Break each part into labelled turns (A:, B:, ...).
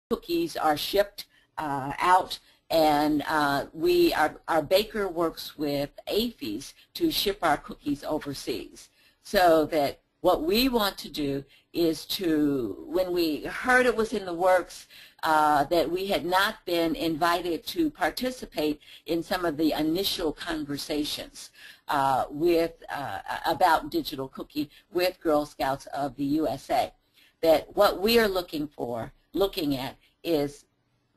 A: cookies are shipped out, and our baker works with APHIS to ship our cookies overseas. So that what we want to do is to, when we heard it was in the works, that we had not been invited to participate in some of the initial conversations about digital cookie with Girl Scouts of the USA. That what we are looking at is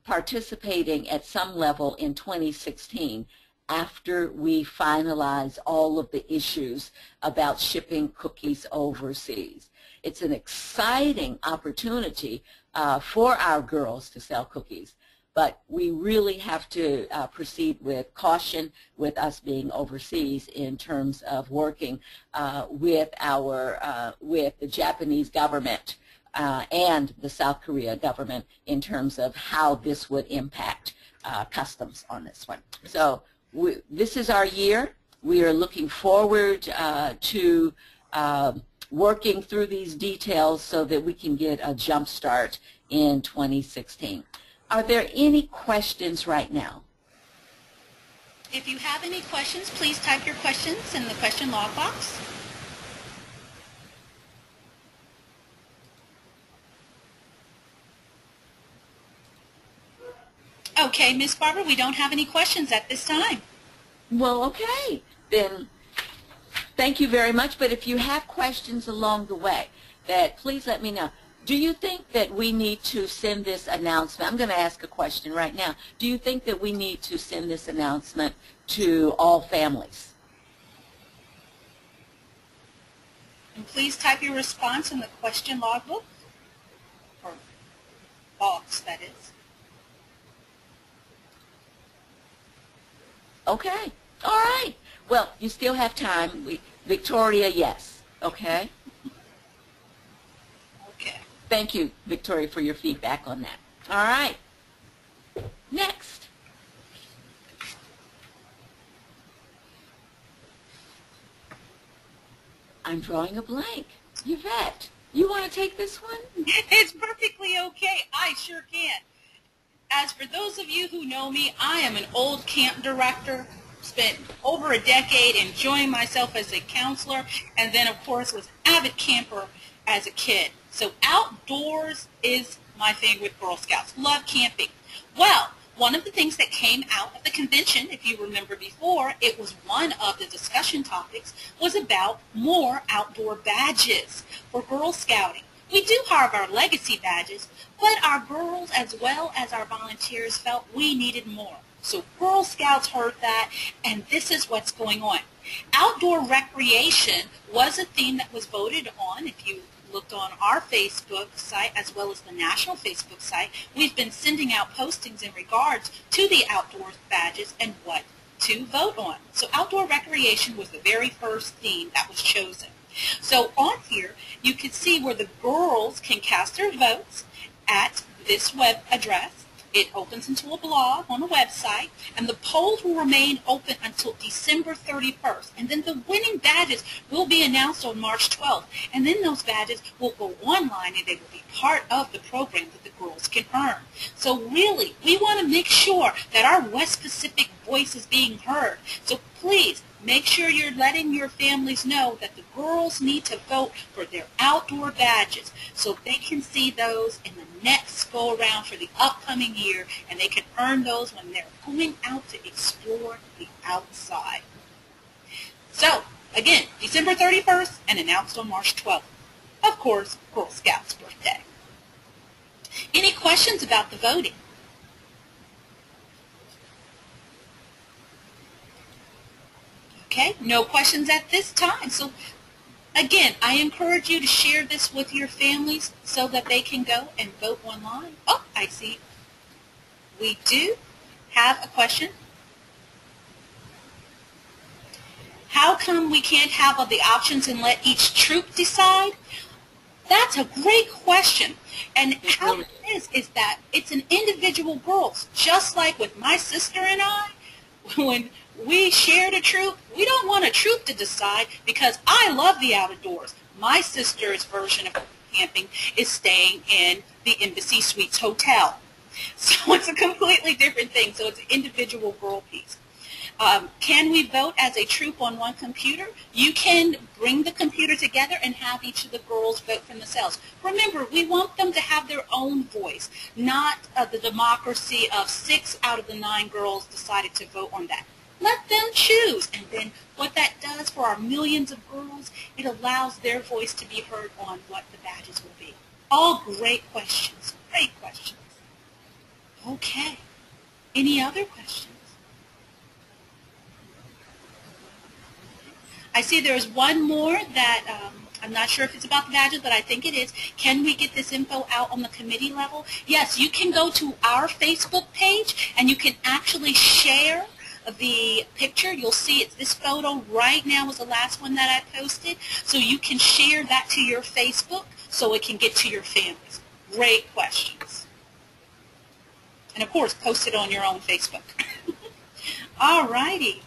A: participating at some level in 2016 after we finalize all of the issues about shipping cookies overseas. It's an exciting opportunity for our girls to sell cookies, but we really have to proceed with caution with us being overseas in terms of working with the Japanese government and the South Korea government in terms of how this would impact customs on this one. So this is our year. We are looking forward to working through these details so that we can get a jump start in 2016. Are there any questions right now?
B: If you have any questions, please type your questions in the question log box. Okay, Ms. Barber, we don't have any questions at this time.
A: Well, okay. Then thank you very much. But if you have questions along the way, please let me know. Do you think that we need to send this announcement? I'm going to ask a question right now. Do you think that we need to send this announcement to all families?
B: And please type your response in the question logbook, or box, that is.
A: Okay. All right. Well, you still have time. Victoria, yes. Okay.
B: Okay.
A: Thank you, Victoria, for your feedback on that. All right. Next. I'm drawing a blank. Yvette, you want to take this one?
B: It's perfectly okay. I sure can. As for those of you who know me, I am an old camp director, spent over a decade enjoying myself as a counselor, and then, of course, was an avid camper as a kid. So outdoors is my thing with Girl Scouts. Love camping. Well, one of the things that came out of the convention, if you remember before, it was one of the discussion topics, was about more outdoor badges for Girl Scouting. We do have our legacy badges, but our girls as well as our volunteers felt we needed more. So Girl Scouts heard that, and this is what's going on. Outdoor recreation was a theme that was voted on. If you looked on our Facebook site as well as the national Facebook site, we've been sending out postings in regards to the outdoor badges and what to vote on. So outdoor recreation was the very first theme that was chosen. So on here, you can see where the girls can cast their votes at this web address. It opens into a blog on a website, and the polls will remain open until December 31st. And then the winning badges will be announced on March 12th. And then those badges will go online, and they will be part of the program that the girls can earn. So really, we want to make sure that our West Pacific voice is being heard. So please, make sure you're letting your families know that the girls need to vote for their outdoor badges so they can see those in the next go-around for the upcoming year, and they can earn those when they're going out to explore the outside. So, again, December 31st and announced on March 12th. Of course, Girl Scouts' birthday. Any questions about the voting? Okay, no questions at this time. So again, I encourage you to share this with your families so that they can go and vote online. Oh, I see. We do have a question. How come we can't have all the options and let each troop decide? That's a great question. And how it is that it's an individual girls, just like with my sister and I, when we shared a troop, we don't want a troop to decide because I love the outdoors. My sister's version of camping is staying in the Embassy Suites Hotel. So it's a completely different thing. So it's an individual girl piece. Can we vote as a troop on one computer? You can bring the computer together and have each of the girls vote for themselves. Remember, we want them to have their own voice, not the democracy of 6 out of the 9 girls decided to vote on that. Let them choose. And then what that does for our millions of girls, it allows their voice to be heard on what the badges will be. All great questions. Great questions. Okay. Any other questions? I see there's one more that I'm not sure if it's about the badges, but I think it is. Can we get this info out on the committee level? Yes, you can go to our Facebook page and you can actually share the picture. You'll see it's this photo right now was the last one that I posted. So you can share that to your Facebook so it can get to your families. Great questions. And of course, post it on your own Facebook. All righty.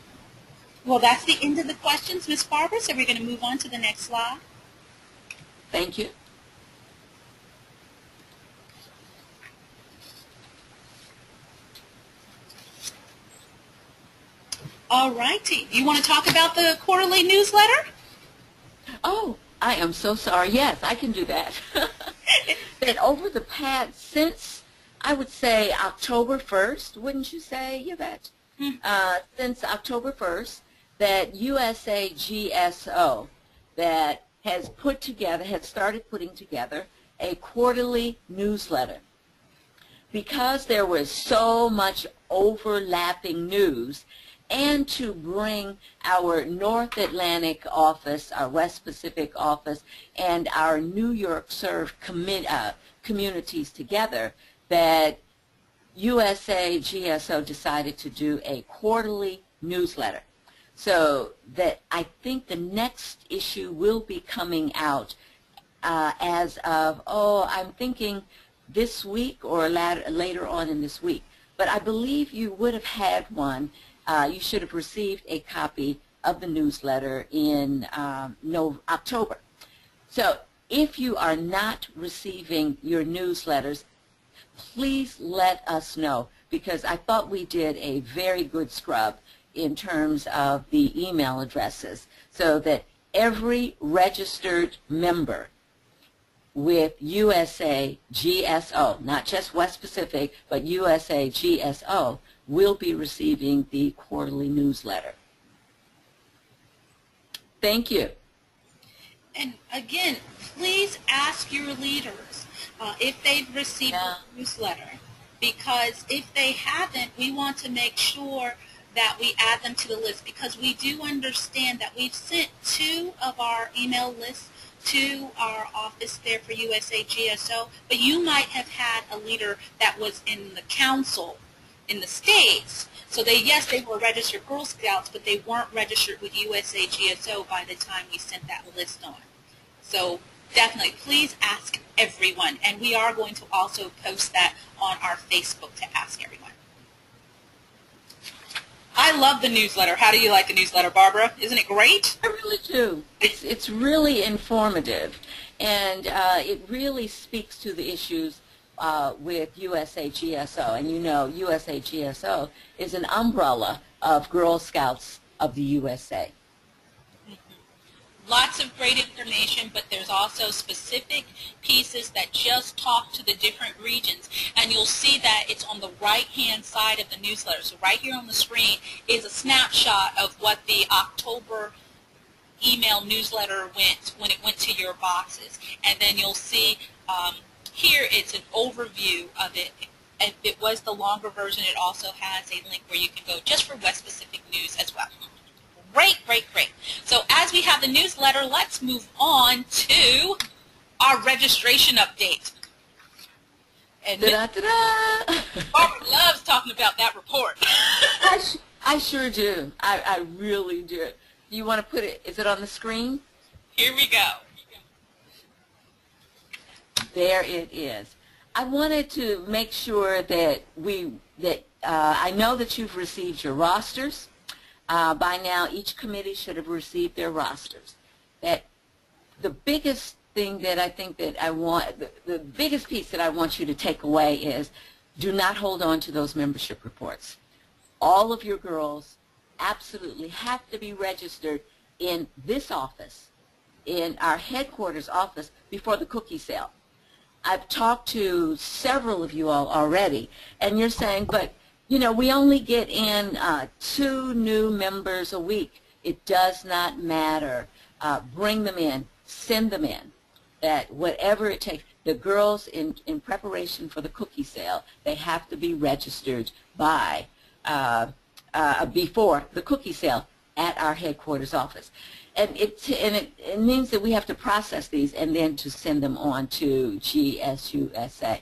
B: Well, that's the end of the questions, Ms. Barbara, so we're going to move on to the next slide.
A: Thank you.
B: All righty. You want to talk about the quarterly newsletter?
A: Oh, I am so sorry. Yes, I can do that. That over the past, since I would say October 1st, wouldn't you say, Yvette? Since October 1st, that USAGSO that has started putting together a quarterly newsletter. Because there was so much overlapping news, and to bring our North Atlantic office, our West Pacific office, and our New York served communities together, that USAGSO decided to do a quarterly newsletter. So that I think the next issue will be coming out as of, I'm thinking this week or later on in this week. But I believe you would have had one. You should have received a copy of the newsletter in October. So if you are not receiving your newsletters, please let us know, because I thought we did a very good scrub in terms of the email addresses, so that every registered member with USAGSO, not just West Pacific, but USAGSO, will be receiving the quarterly newsletter. Thank you.
B: And again, please ask your leaders if they've received the newsletter, because if they haven't, we want to make sure that we add them to the list, because we do understand that we've sent 2 of our email lists to our office there for USAGSO, but you might have had a leader that was in the council in the States. So they were registered Girl Scouts, but they weren't registered with USAGSO by the time we sent that list on. So definitely, please ask everyone, and we are going to also post that on our Facebook to ask everyone. I love the newsletter. How do you like the newsletter, Barbara? Isn't it great?
A: I really do. It's really informative, and it really speaks to the issues with USAGSO. And you know, USAGSO is an umbrella of Girl Scouts of the USA.
B: Lots of great information, but there's also specific pieces that just talk to the different regions. And you'll see that it's on the right-hand side of the newsletter. So right here on the screen is a snapshot of what the October email newsletter when it went to your boxes. And then you'll see here it's an overview of it. If it was the longer version, it also has a link where you can go just for West Pacific News as well. Great, great, great. So as we have the newsletter, let's move on to our registration update. And Barbara loves talking about that report.
A: I sure do. I really do. Do you want to put it, is it on the screen?
B: Here we go.
A: There it is. I wanted to make sure that I know that you've received your rosters. By now, each committee should have received their rosters. That the biggest thing that I think that I want, the biggest piece that I want you to take away is, do not hold on to those membership reports. All of your girls absolutely have to be registered in this office, in our headquarters office, before the cookie sale. I've talked to several of you all already, and you're saying, but, you know, we only get in 2 new members a week. It does not matter. Bring them in. Send them in. That whatever it takes, the girls in preparation for the cookie sale, they have to be registered by before the cookie sale at our headquarters office. And it means that we have to process these and then to send them on to GSUSA.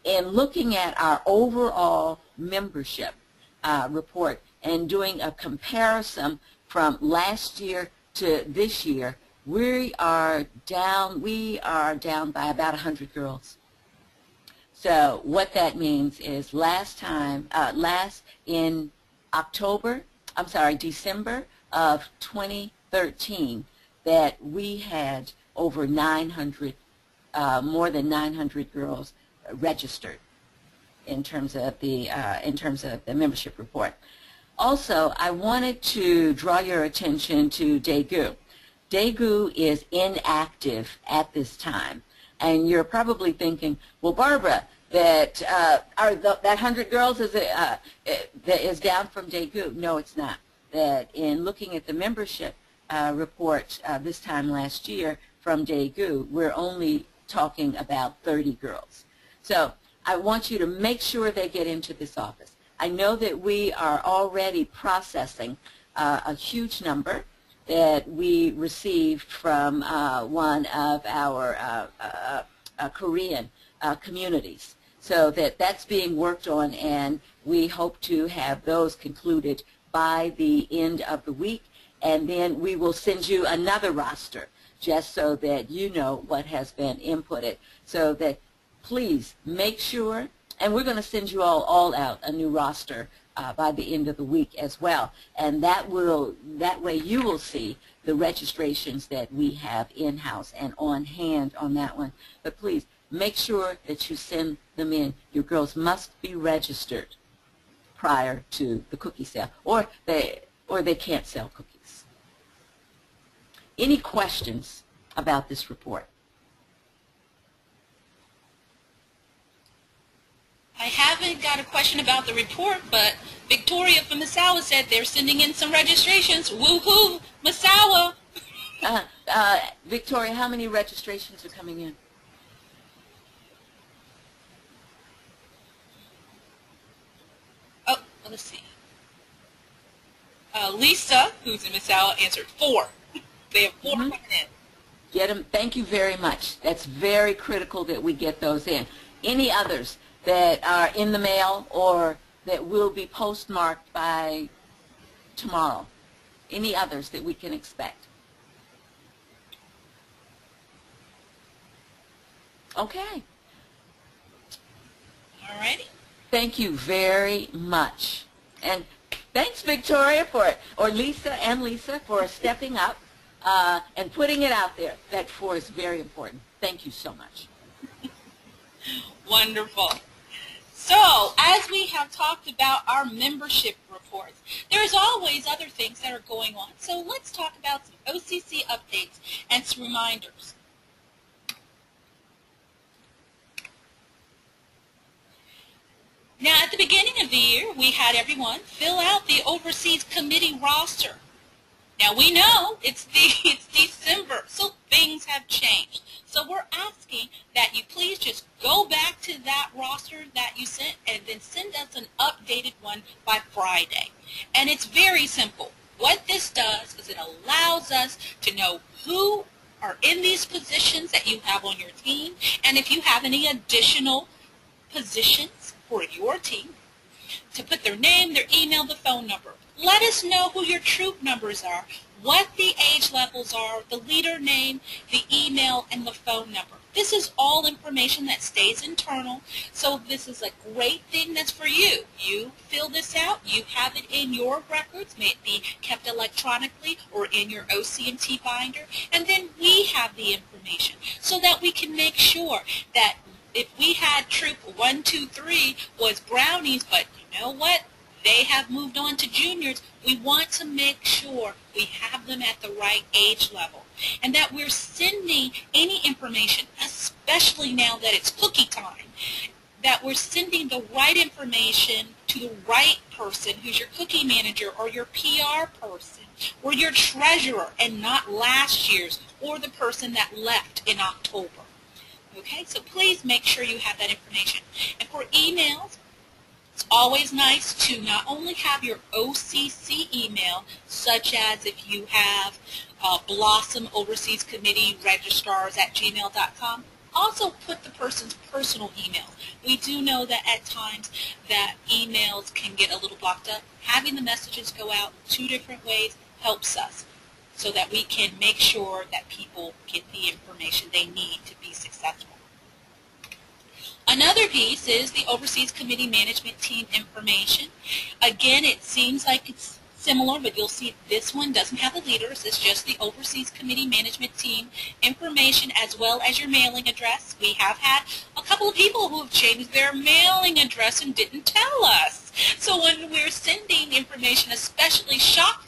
A: In looking at our overall membership report and doing a comparison from last year to this year, we are down by about 100 girls. So what that means is in December of 2013, that we had over 900, more than 900 girls registered in terms of the membership report. Also, I wanted to draw your attention to Daegu. Daegu is inactive at this time, and you're probably thinking, well, Barbara, that 100 girls that is down from Daegu. No, it's not. That in looking at the membership report this time last year from Daegu, we're only talking about 30 girls. So I want you to make sure they get into this office. I know that we are already processing a huge number that we received from one of our Korean communities. So that's being worked on, and we hope to have those concluded by the end of the week, and then we will send you another roster just so that you know what has been inputted. So that please make sure, and we're going to send you all out a new roster by the end of the week as well, and that way you will see the registrations that we have in-house and on hand on that one. But please make sure that you send them in. Your girls must be registered prior to the cookie sale, or they can't sell cookies. Any questions about this report?
B: I haven't got a question about the report, but Victoria from Misawa said they're sending in some registrations. Woohoo, Misawa!
A: Victoria, how many registrations are coming in?
B: Oh, let's see. Lisa, who's in Misawa, answered 4. They have 4 coming in.
A: Get them. Thank you very much. That's very critical that we get those in. Any others that are in the mail or that will be postmarked by tomorrow? Any others that we can expect? Okay.
B: All righty.
A: Thank you very much. And thanks, Victoria, or Lisa and Lisa, for stepping up and putting it out there. That 4 is very important. Thank you so much.
B: Wonderful. So, as we have talked about our membership reports, there's always other things that are going on. So let's talk about some OCC updates and some reminders. Now, at the beginning of the year, we had everyone fill out the Overseas Committee roster. Now, we know it's December, so things have changed. So we're asking that you please just go back to that roster that you sent and then send us an updated one by Friday. And it's very simple. What this does is it allows us to know who are in these positions that you have on your team, and if you have any additional positions for your team, to put their name, their email, the phone number. Let us know who your troop numbers are, what the age levels are, the leader name, the email, and the phone number. This is all information that stays internal, so this is a great thing that's for you. You fill this out, you have it in your records, may it be kept electronically or in your OC&T binder, and then we have the information so that we can make sure that if we had troop 1, 2, 3 was brownies, but you know what? They have moved on to juniors. We want to make sure we have them at the right age level and that we're sending any information, especially now that it's cookie time, that we're sending the right information to the right person who's your cookie manager or your PR person or your treasurer and not last year's or the person that left in October. Okay, so please make sure you have that information. And for emails, it's always nice to not only have your OCC email, such as if you have Blossom Overseas Committee registrars at gmail.com, also put the person's personal email. We do know that at times that emails can get a little blocked up. Having the messages go out 2 different ways helps us so that we can make sure that people get the information they need to be successful. Another piece is the Overseas Committee Management Team information. Again, it seems like it's similar, but you'll see this one doesn't have the leaders. It's just the Overseas Committee Management Team information as well as your mailing address. We have had a couple of people who have changed their mailing address and didn't tell us. So when we're sending information, especially shop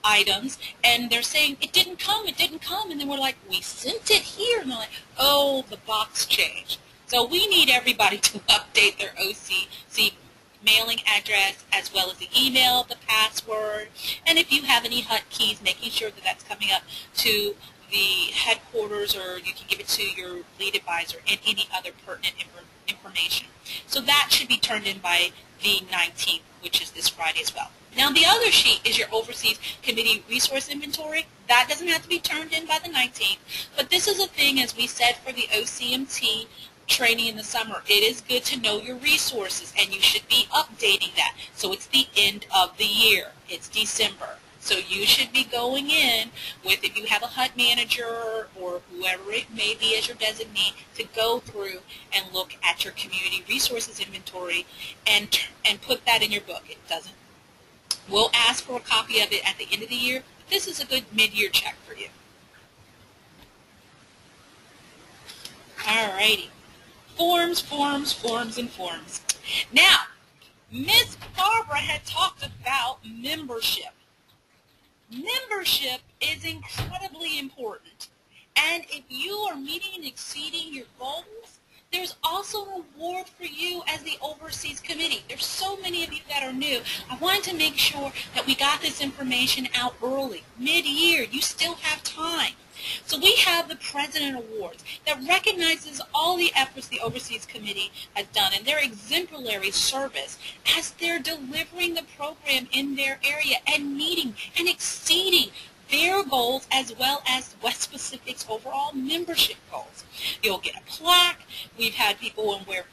B: items, and they're saying, it didn't come, and then we're like, we sent it here, and they're like, oh, the box changed. So we need everybody to update their OCC mailing address as well as the email, the password, and if you have any hotkeys, making sure that that's coming up to the headquarters, or you can give it to your lead advisor and any other pertinent information. So that should be turned in by the 19th, which is this Friday as well. Now the other sheet is your Overseas Committee Resource Inventory. That doesn't have to be turned in by the 19th, but this is a thing, as we said, for the OCMT training in the summer. It is good to know your resources, and you should be updating that. So it's the end of the year. It's December. So you should be going in with, if you have a HUD manager or whoever it may be as your designee, to go through and look at your community resources inventory and put that in your book. It doesn't. We'll ask for a copy of it at the end of the year. But this is a good mid-year check for you. All righty. Forms, forms, forms, and forms. Now, Miss Barbara had talked about membership. Membership is incredibly important. And if you are meeting and exceeding your goals, there's also an award for you as the Overseas Committee. There's so many of you that are new. I wanted to make sure that we got this information out early, mid-year. You still have time. So we have the President Awards that recognizes all the efforts the Overseas Committee has done and their exemplary service as they're delivering the program in their area and meeting and exceeding their goals as well as West Pacific's overall membership goals. You'll get a plaque. We've had people where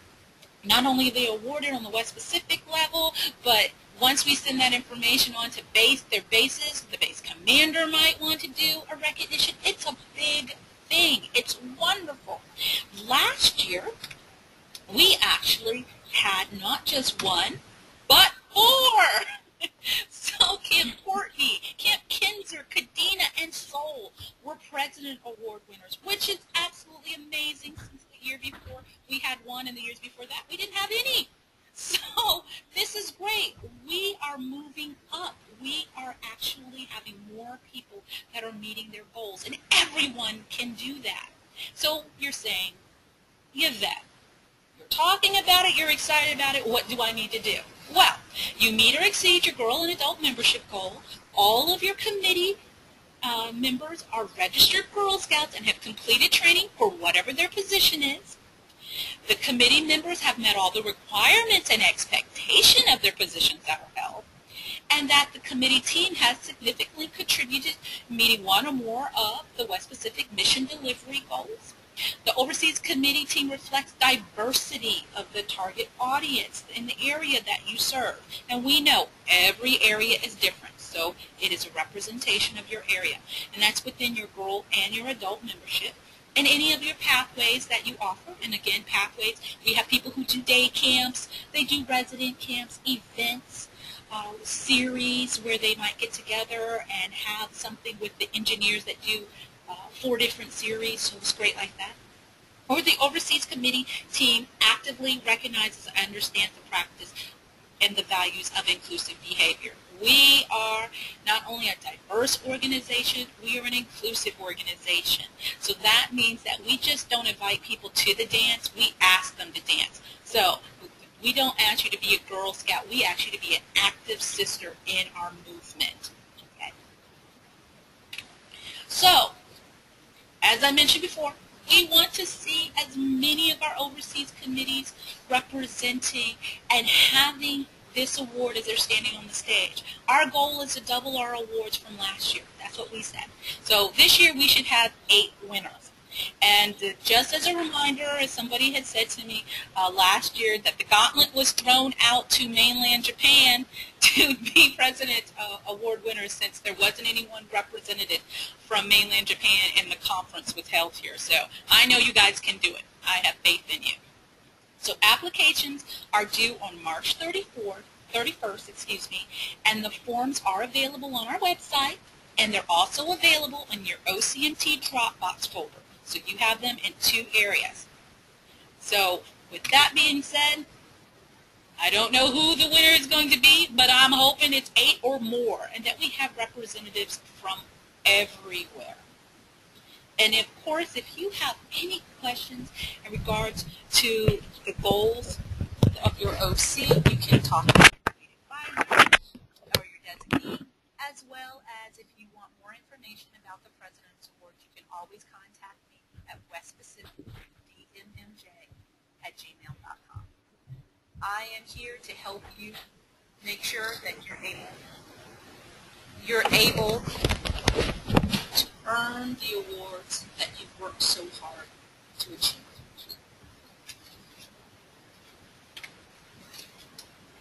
B: not only are they awarded on the West Pacific level, but once we send that information on to their bases, the base commander might want to do a recognition. It's a big thing. It's wonderful. Last year, we actually had not just 1, but 4. So Camp Courtney, Camp Kinzer, Kadena, and Seoul were President Award winners, which is absolutely amazing. Since the year before, we had 1, and the years before that, we didn't have any. So this is great. We are moving up. We are actually having more people that are meeting their goals, and everyone can do that. So you're saying, Yvette, you're talking about it, you're excited about it, what do I need to do? Well, you meet or exceed your girl and adult membership goal. All of your committee members are registered Girl Scouts and have completed training for whatever their position is. The committee members have met all the requirements and expectation of their positions that are held, and that the committee team has significantly contributed meeting 1 or more of the West Pacific mission delivery goals. The Overseas Committee team reflects diversity of the target audience in the area that you serve. And we know every area is different, so it is a representation of your area. And that's within your girl and your adult membership. and any of your pathways that you offer. And again, pathways, we have people who do day camps, they do resident camps, events, series where they might get together and have something with the engineers that do 4 different series, so it's great like that. Or the Overseas Committee team actively recognizes and understands the practice and the values of inclusive behavior. We are not only a diverse organization, we are an inclusive organization. So that means that we just don't invite people to the dance, we ask them to dance. So we don't ask you to be a Girl Scout, we ask you to be an active sister in our movement. Okay. So, as I mentioned before, we want to see as many of our overseas committees representing and having this award as they're standing on the stage. Our goal is to double our awards from last year. That's what we said. So this year we should have 8 winners. And just as a reminder, as somebody had said to me last year, that the gauntlet was thrown out to mainland Japan to be President Award winners, since there wasn't anyone represented from mainland Japan and the conference was held here. So I know you guys can do it. I have faith in you. So applications are due on March 31st, and the forms are available on our website, and they're also available in your OCMT Dropbox folder. So you have them in 2 areas. So with that being said, I don't know who the winner is going to be, but I'm hoping it's 8 or more, and that we have representatives from everywhere. And of course, if you have any questions in regards to the goals of your OC, you can talk to your advisor or your designee, as well as if you want more information about the President's Award, you can always contact me at westpacificdmmj@gmail.com. I am here to help you make sure that you're able to earn the awards that you've worked so hard to achieve.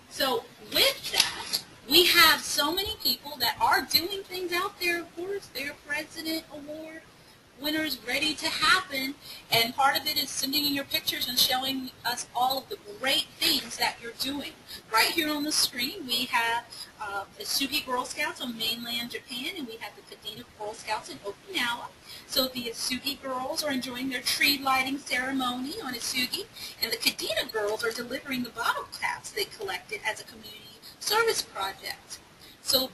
B: So with that, we have so many people that are doing things out there, of course. They're President Award winners ready to happen, and part of it is sending in your pictures and showing us all of the great things that you're doing. Right here on the screen, we have the Asugi Girl Scouts on mainland Japan, and we have the Kadena Girl Scouts in Okinawa. So the Asugi girls are enjoying their tree lighting ceremony on Asugi, and the Kadena girls are delivering the bottle caps they collected as a community service project. So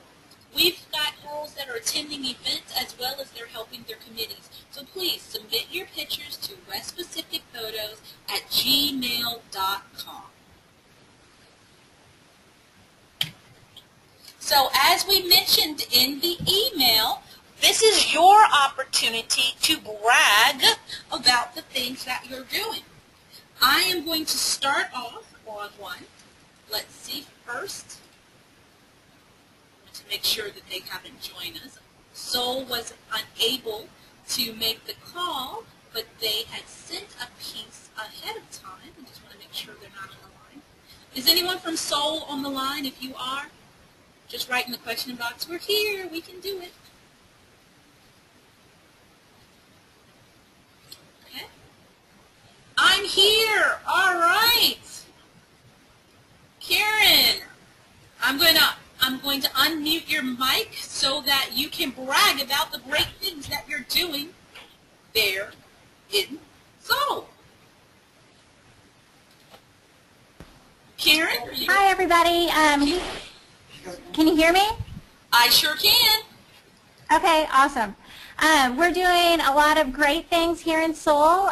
B: we've got girls that are attending events as well as they're helping their committees. So please submit your pictures to westpacificphotos@gmail.com. So as we mentioned in the email, this is your opportunity to brag about the things that you're doing. I am going to start off on one. Let's see first. To make sure that they haven't joined us. Sol was unable to make the call, but they had sent a piece ahead of time. I just want to make sure they're not on the line. Is anyone from Sol on the line? If you are, just write in the question box, we're here, we can do it. Okay. I'm here. All right. Karen, I'm going to unmute your mic so that you can brag about the great things that you're doing there in Seoul. Karen?
C: Hi, everybody. Can you hear me?
B: I sure can.
C: Okay, awesome. We're doing a lot of great things here in Seoul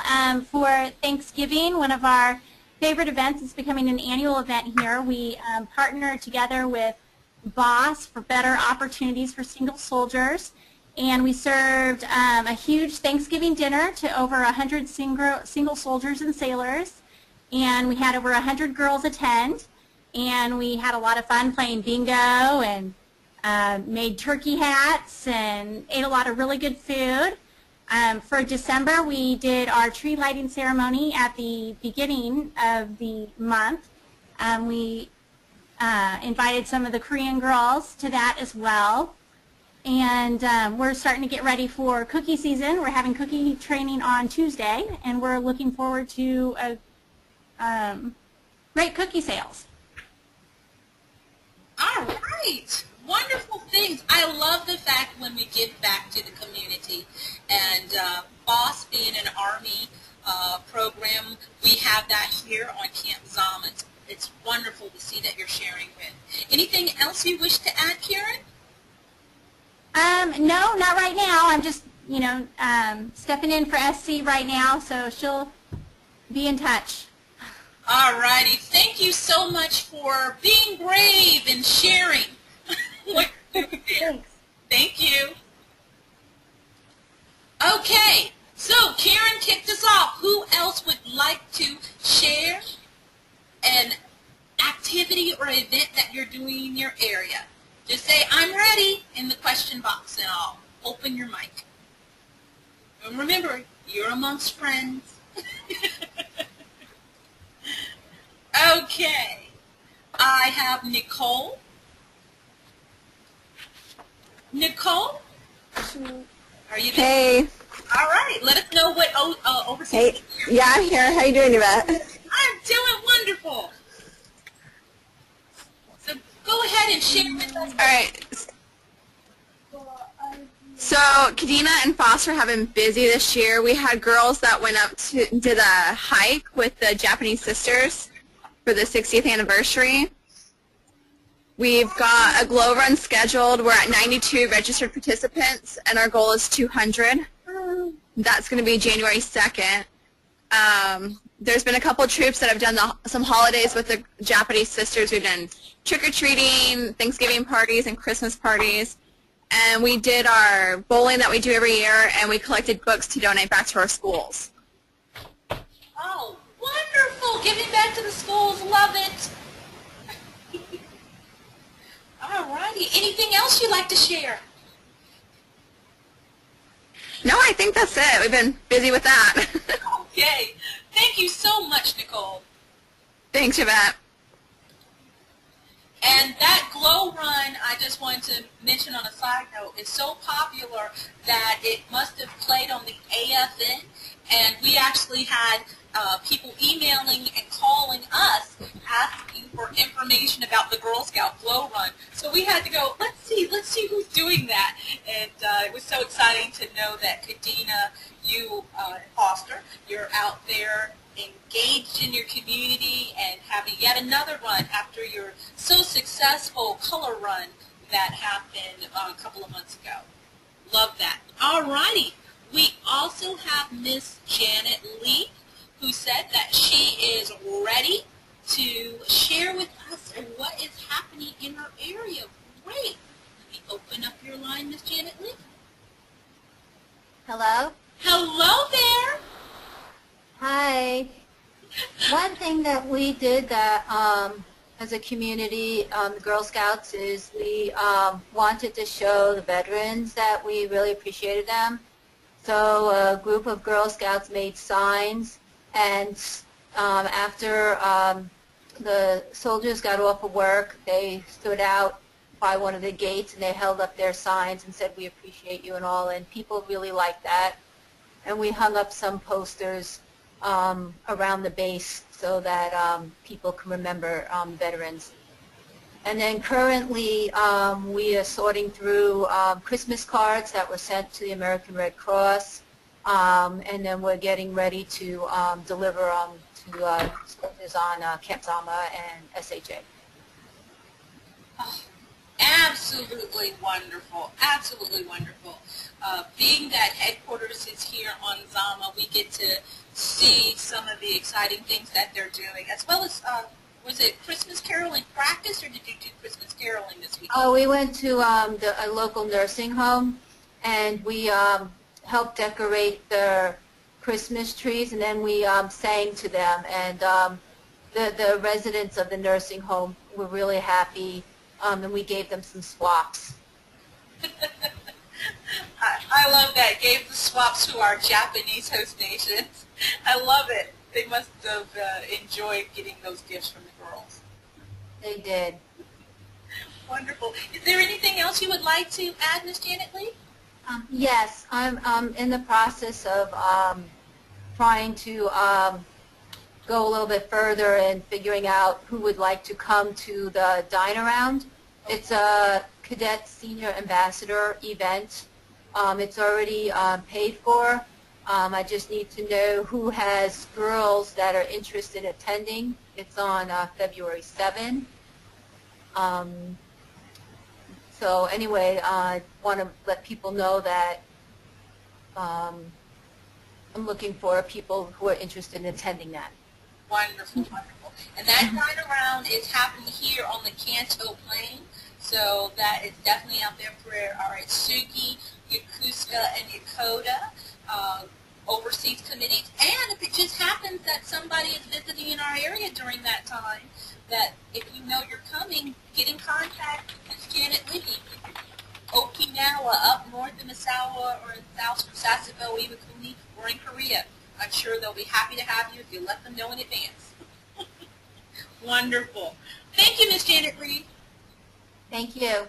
C: for Thanksgiving. One of our favorite events is becoming an annual event here. We partner together with BOSS for Better Opportunities for Single Soldiers, and we served a huge Thanksgiving dinner to over 100 single soldiers and sailors, and we had over 100 girls attend, and we had a lot of fun playing bingo and made turkey hats and ate a lot of really good food. For December, we did our tree lighting ceremony at the beginning of the month. We invited some of the Korean girls to that as well. And we're starting to get ready for cookie season. We're having cookie training on Tuesday, and we're looking forward to great cookie sales.
B: All right. Wonderful things. I love the fact when we give back to the community. And BOSS being an Army program, we have that here on Camp Zama. It's wonderful to see that you're sharing with. Anything else you wish to add, Karen?
C: No, not right now. I'm just, stepping in for SC right now, so she'll be in touch.
B: All righty. Thank you so much for being brave and sharing what you do there.
C: Thanks.
B: Thank you. Okay, so Karen kicked us off. Who else would like to share an activity or event that you're doing in your area? Just say, I'm ready in the question box, and I'll open your mic. And remember, you're amongst friends. Okay. I have Nicole. Nicole? Are you there?
D: Hey.
B: All right. Let us know what overseas.
D: Hey. Yeah, I'm here. How you doing, Yvette?
B: I'm doing wonderful. So go ahead and share with us.
D: All right. So Kadena and Foster have been busy this year. We had girls that went up to did a hike with the Japanese sisters for the 60th anniversary. We've got a glow run scheduled. We're at 92 registered participants, and our goal is 200. That's going to be January 2nd. There's been a couple of troops that have done some holidays with the Japanese sisters. We've done trick-or-treating, Thanksgiving parties, and Christmas parties. And we did our bowling that we do every year, and we collected books to donate back to our schools.
B: Oh, wonderful. Giving back to the schools. Love it. All righty. Anything else you'd like to share?
D: No, I think that's it. We've been busy with that.
B: Okay. Thank you so much, Nicole.
D: Thanks, Yvette.
B: And that glow run, I just wanted to mention on a side note, is so popular that it must have played on the AFN, and we actually had people emailing and calling us asking for information about the Girl Scout glow run. So we had to go, let's see who's doing that. And it was so exciting to know that Kadena, you, Foster, you're out there engaged in your community and having yet another run after your so successful color run that happened a couple of months ago. Love that. All righty. We also have Miss Janet Lee, who said that she is ready to share with us what is happening in her area. Great. Let me open up your line, Miss Janet Lee.
E: Hello?
B: Hello there.
E: Hi. One thing that we did that as a community, the Girl Scouts, is we wanted to show the veterans that we really appreciated them. So a group of Girl Scouts made signs, and after the soldiers got off of work, they stood out by one of the gates and they held up their signs and said, "We appreciate you," and all, and people really liked that. And we hung up some posters around the base so that people can remember veterans. And then currently we are sorting through Christmas cards that were sent to the American Red Cross, and then we're getting ready to deliver to soldiers on Camp Zama and SHA.
B: Oh, absolutely wonderful. Absolutely wonderful. Being that headquarters is here on Zama, we get to see some of the exciting things that they're doing, as well as, was it Christmas caroling practice, or did you do Christmas caroling this week?
E: Oh, we went to a local nursing home, and we helped decorate their Christmas trees, and then we sang to them, and the residents of the nursing home were really happy, and we gave them some swaps.
B: I love that. Gave the swaps to our Japanese host nations. I love it. They must have enjoyed getting those gifts from the girls.
E: They did.
B: Wonderful. Is there anything else you would like to add, Ms. Janet Lee?
E: Yes, I'm in the process of trying to go a little bit further and figuring out who would like to come to the Dine-Around. It's a Cadet Senior Ambassador event. It's already paid for. I just need to know who has girls that are interested in attending. It's on February 7. So anyway, I want to let people know that I'm looking for people who are interested in attending that.
B: Wonderful, wonderful. And that Dine-Around is happening here on the Kanto Plain. So that is definitely out there for our Suki, Yokosuka, and Yokota overseas committees. And if it just happens that somebody is visiting in our area during that time, that if you know you're coming, get in contact with Ms. Janet Lee. Okinawa, up north in Misawa, or south from Sasebo, Iwakuni, or in Korea. I'm sure they'll be happy to have you if you let them know in advance. Wonderful. Thank you, Ms. Janet Lee.
E: Thank you.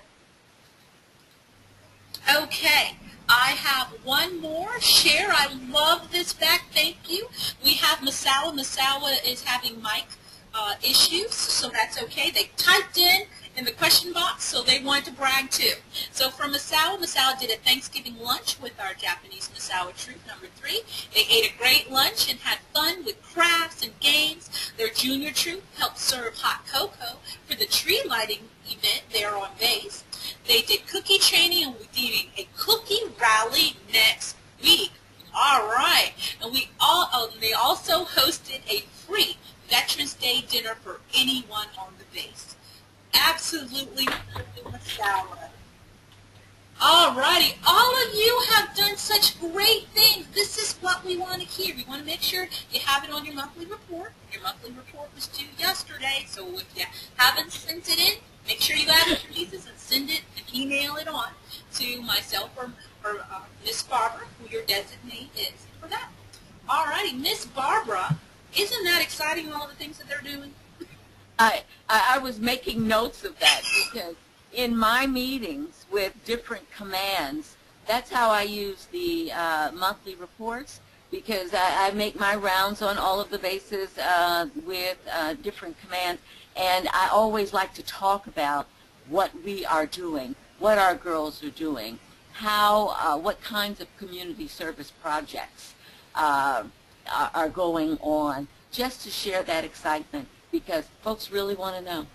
B: Okay, I have one more. Cher, I love this fact. Thank you. We have Misawa. Misawa is having mic issues, so that's okay. They typed in the question box, so they wanted to brag too. So from Misawa, Misawa did a Thanksgiving lunch with our Japanese Misawa troop number 3. They ate a great lunch and had fun with crafts and games. Their junior troop helped serve hot cocoa for the tree lighting event there on base. They did cookie training, and we're doing a cookie rally next week. All right. And they also hosted a free Veterans Day dinner for anyone on the base. Absolutely sour. All righty. All of you have done such great things. This is what we want to hear. We want to make sure you have it on your monthly report. Your monthly report was due yesterday, so if you haven't sent it in, make sure you add it to Jesus and send it and email it on to myself or Miss Barbara, who your designee is for that. All righty. Miss Barbara, isn't that exciting, all of the things that they're doing?
A: I was making notes of that because in my meetings with different commands, that's how I use the monthly reports, because I make my rounds on all of the bases with different commands, and I always like to talk about what we are doing, what our girls are doing, how, what kinds of community service projects are going on, just to share that excitement, because folks really want to know.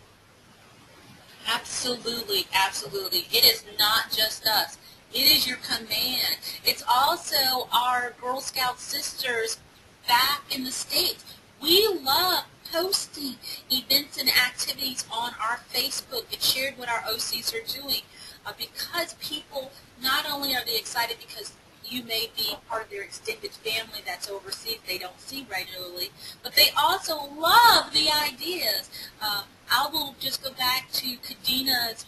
B: Absolutely, absolutely. It is not just us. It is your command. It's also our Girl Scout sisters back in the States. We love posting events and activities on our Facebook and shared what our OCs are doing because people, not only are they excited because you may be part of their extended family that's overseas they don't see regularly, but they also love the ideas. I will just go back to Kadina's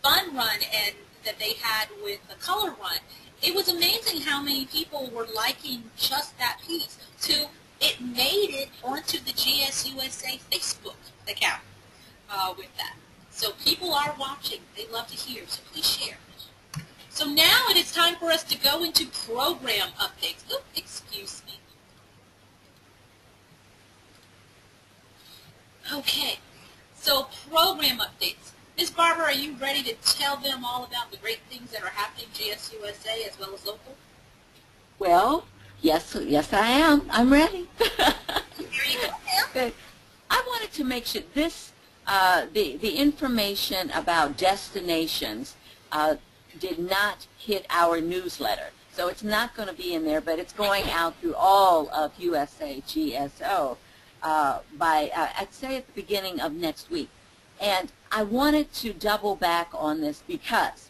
B: fun run and that they had with the color run. It was amazing how many people were liking just that piece. It made it onto the GSUSA Facebook account with that. So people are watching. They love to hear, so please share. So now it is time for us to go into program updates. Oh, excuse me. Okay, so program updates. Ms. Barbara, are you ready to tell them all about the great things that are happening GSUSA as well as local?
A: Well, yes I am. I'm ready.
B: Here you go.
A: Okay. I wanted to make sure this, the information about destinations did not hit our newsletter. So it's not going to be in there, but it's going out through all of USAGSO by, I'd say, at the beginning of next week. And I wanted to double back on this because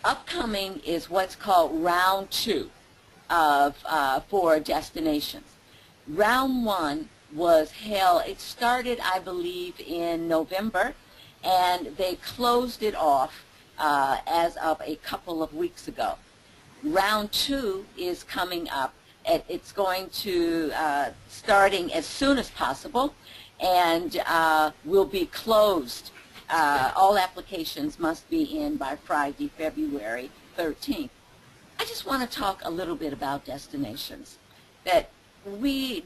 A: upcoming is what's called round 2 of for destinations. Round 1 was held, it started, I believe, in November, and they closed it off as of a couple of weeks ago. Round 2 is coming up. It's going to starting as soon as possible, and will be closed all applications must be in by Friday, February 13th. I just want to talk a little bit about destinations.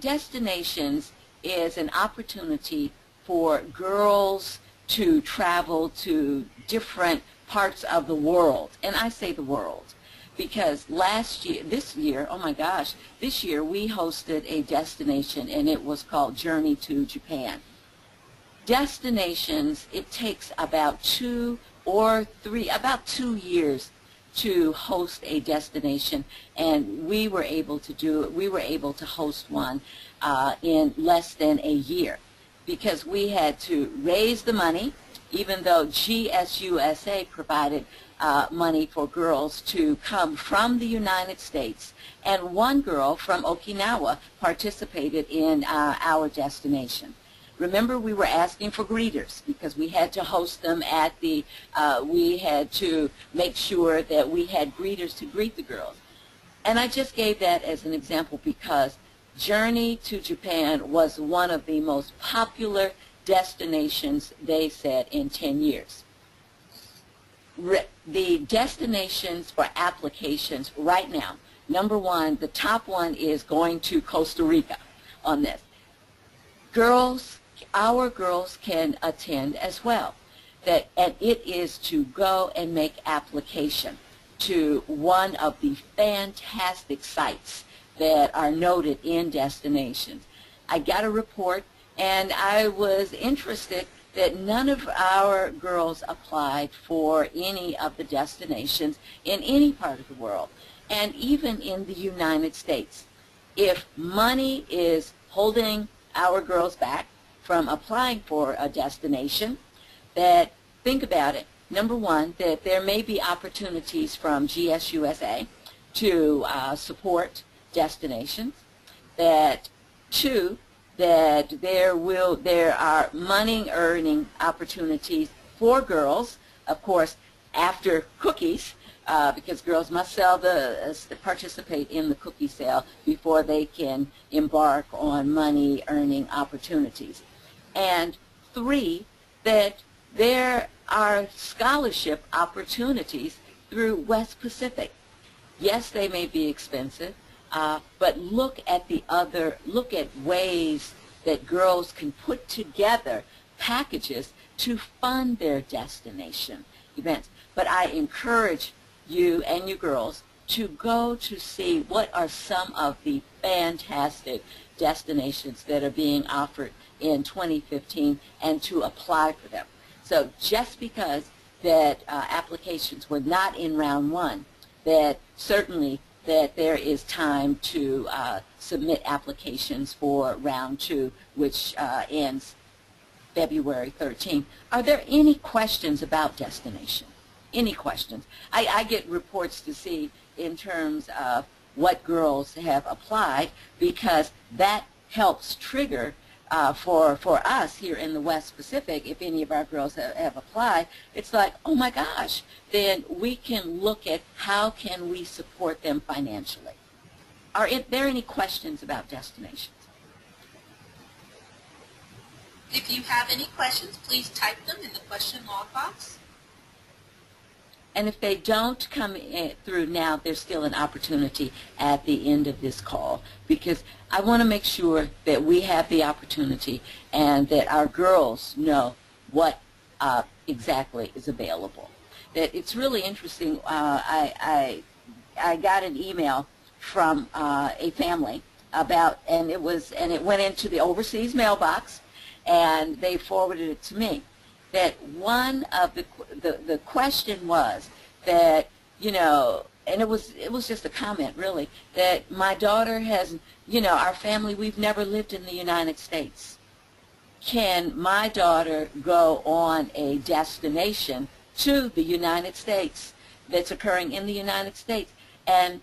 A: Destinations is an opportunity for girls to travel to different parts of the world, and I say the world because this year we hosted a destination, and it was called Journey to Japan. Destinations, it takes about 2 years to host a destination, and we were able to host one in less than a year, because we had to raise the money, even though GSUSA provided money for girls to come from the United States, and one girl from Okinawa participated in our destination. Remember, we were asking for greeters because we had to host them we had to make sure that we had greeters to greet the girls. And I just gave that as an example because Journey to Japan was one of the most popular destinations, they said, in 10 years. The destinations for applications right now, number one, the top one is going to Costa Rica on this. Our girls can attend as well. And it is to go and make application to one of the fantastic sites that are noted in destinations. I got a report, and I was interested that none of our girls applied for any of the destinations in any part of the world, and even in the United States. If money is holding our girls back from applying for a destination, that think about it. Number one, that there may be opportunities from GSUSA to support destinations. That two, that there are money earning opportunities for girls, of course, after cookies, because girls must participate in the cookie sale before they can embark on money earning opportunities. And three, that there are scholarship opportunities through West Pacific. Yes, they may be expensive, but look at ways that girls can put together packages to fund their destination events. But I encourage you and you girls to go to see what are some of the fantastic destinations that are being offered in 2015 and to apply for them. So just because that applications were not in round one, that certainly that there is time to submit applications for round two, which ends February 13th. Are there any questions about destination? Any questions? I get reports to see in terms of what girls have applied, because that helps trigger for us here in the West Pacific. If any of our girls have applied, it's like, oh my gosh, then we can look at how can we support them financially. Are there any questions about destinations?
B: If you have any questions, please type them in the question log box.
A: And if they don't come through now, there's still an opportunity at the end of this call, because I want to make sure that we have the opportunity and that our girls know what exactly is available. That it's really interesting. I got an email from a family about, and it went into the overseas mailbox, and they forwarded it to me. That one of the question was that, you know, and it was just a comment really, that my daughter has, you know, our family, we've never lived in the United States. Can my daughter go on a destination to the United States that's occurring in the United States? And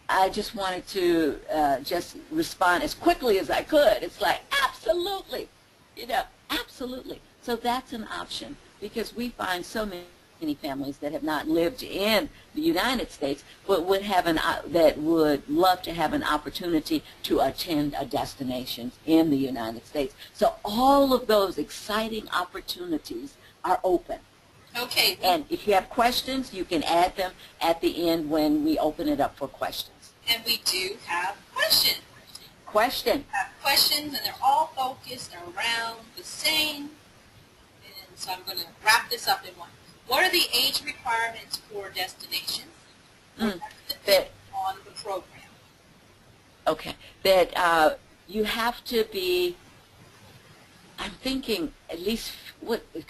A: I just wanted to just respond as quickly as I could. It's like, absolutely, you know, absolutely. So that's an option, because we find so many families that have not lived in the United States but would have that would love to have an opportunity to attend a destination in the United States. So all of those exciting opportunities are open.
B: Okay.
A: And if you have questions, you can add them at the end when we open it up for questions.
B: And we do have questions.
A: Question.
B: We have questions, and they're all focused around the same. And so I'm going to wrap this up in one. What are the age requirements for destinations? That on the program.
A: Okay. That you have to be, I'm thinking at least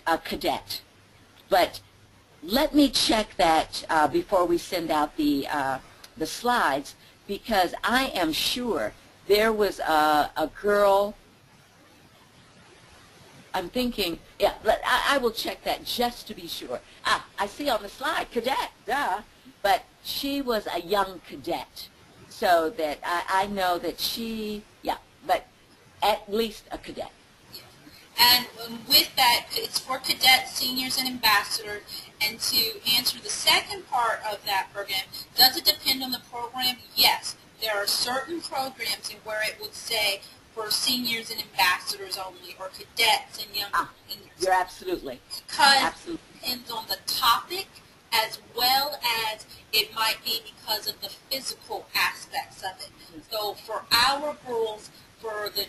A: a cadet. But let me check that before we send out the slides, because I am sure there was a girl. I'm thinking, yeah, I will check that just to be sure. I see on the slide, cadet, duh. But she was a young cadet, so that I know that she, yeah, but at least a cadet.
B: And with that, it's for cadets, seniors, and ambassadors. And to answer the second part of that program, does it depend on the program? Yes. There are certain programs in where it would say for seniors and ambassadors only, or cadets and young seniors.
A: You're absolutely.
B: Because it depends on the topic, as well as it might be because of the physical aspects of it. So for our rules for the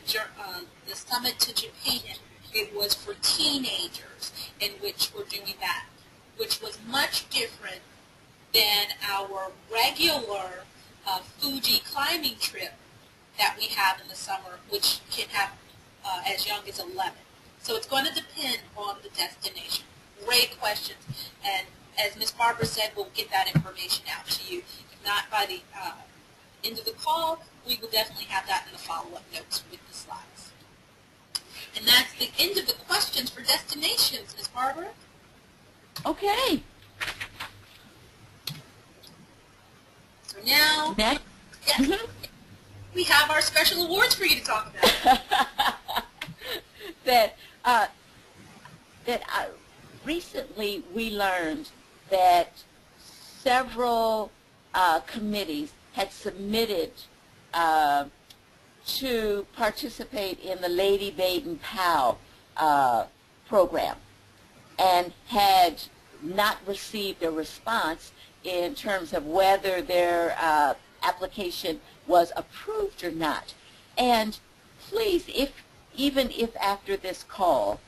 B: Summit to Japan, it was for teenagers in which we're doing that, which was much different than our regular Fuji climbing trip that we have in the summer, which can have as young as 11. So it's going to depend on the destination. Great questions. And as Ms. Barbara said, we'll get that information out to you. If not by the end of the call, we will definitely have that in the follow-up notes with the slides. And that's the end of the questions for destinations, Ms. Barbara.
A: Okay.
B: So now,
A: Next.
B: yes, we have our special awards for you to talk about.
A: Recently we learned that several committees had submitted to participate in the Lady Baden-Powell program and had not received a response in terms of whether their application was approved or not. And please, even if after this call,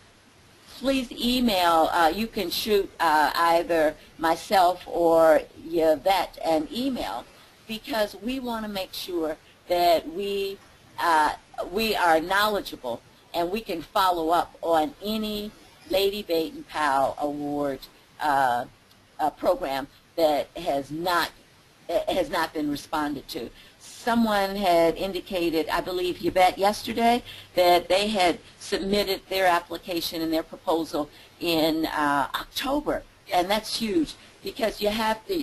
A: please email, you can shoot either myself or Yvette an email, because we want to make sure that we are knowledgeable and we can follow up on any Lady Baden-Powell Award program that has not been responded to. Someone had indicated, I believe Yvette yesterday, that they had submitted their application and their proposal in October, and that's huge, because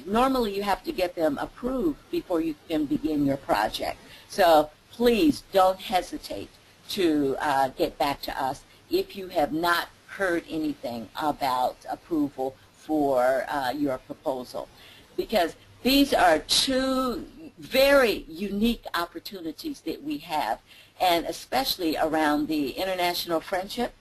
A: normally you have to get them approved before you can begin your project. So please don't hesitate to get back to us if you have not heard anything about approval for your proposal, because these are two very unique opportunities that we have, and especially around the International Friendship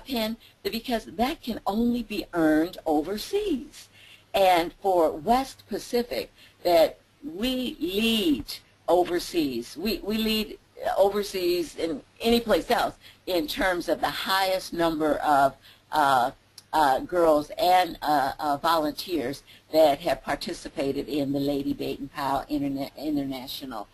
A: Pin, because that can only be earned overseas. And for West Pacific, that we lead overseas. We lead overseas in any place else in terms of the highest number of girls and volunteers that have participated in the Lady Baden-Powell International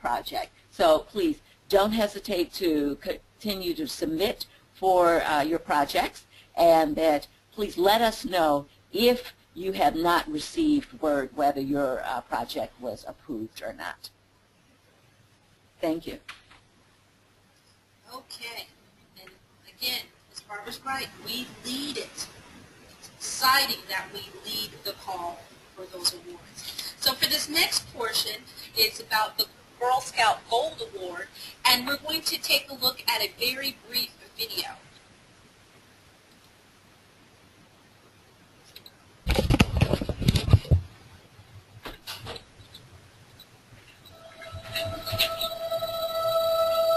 A: project. So please don't hesitate to continue to submit for your projects, and that please let us know if you have not received word whether your project was approved or not. Thank you.
B: Okay. And again, Ms. Barbara's right. We lead it. It's exciting that we lead the call for those awards. So for this next portion, it's about the Girl Scout Gold Award, and we're going to take a look at a very brief video.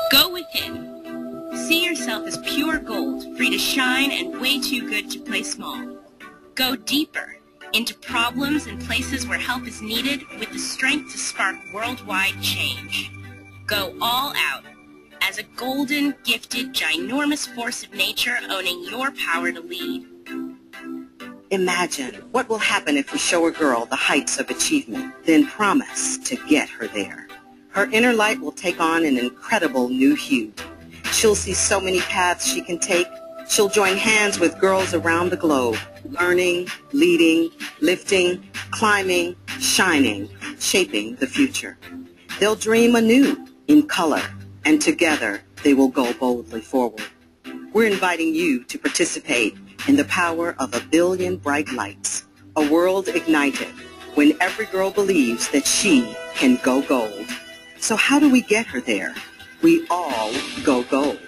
F: Go within. See yourself as pure gold, free to shine and way too good to play small. Go deeper into problems and places where help is needed with the strength to spark worldwide change. Go all out as a golden, gifted, ginormous force of nature owning your power to lead.
G: Imagine what will happen if we show a girl the heights of achievement, then promise to get her there. Her inner light will take on an incredible new hue. She'll see so many paths she can take. She'll join hands with girls around the globe, learning, leading, lifting, climbing, shining, shaping the future. They'll dream anew in color, and together they will go boldly forward. We're inviting you to participate in the power of 1 billion bright lights, a world ignited when every girl believes that she can go gold. So how do we get her there? We all go gold.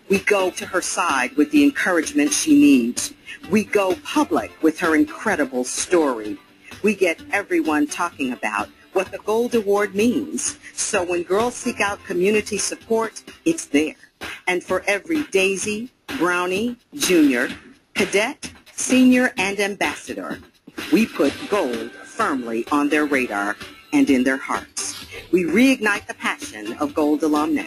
G: We go to her side with the encouragement she needs. We go public with her incredible story. We get everyone talking about what the Gold Award means. So when girls seek out community support, it's there. And for every Daisy, Brownie, Junior, Cadet, Senior, and Ambassador, we put gold firmly on their radar and in their hearts. We reignite the passion of Gold alumni.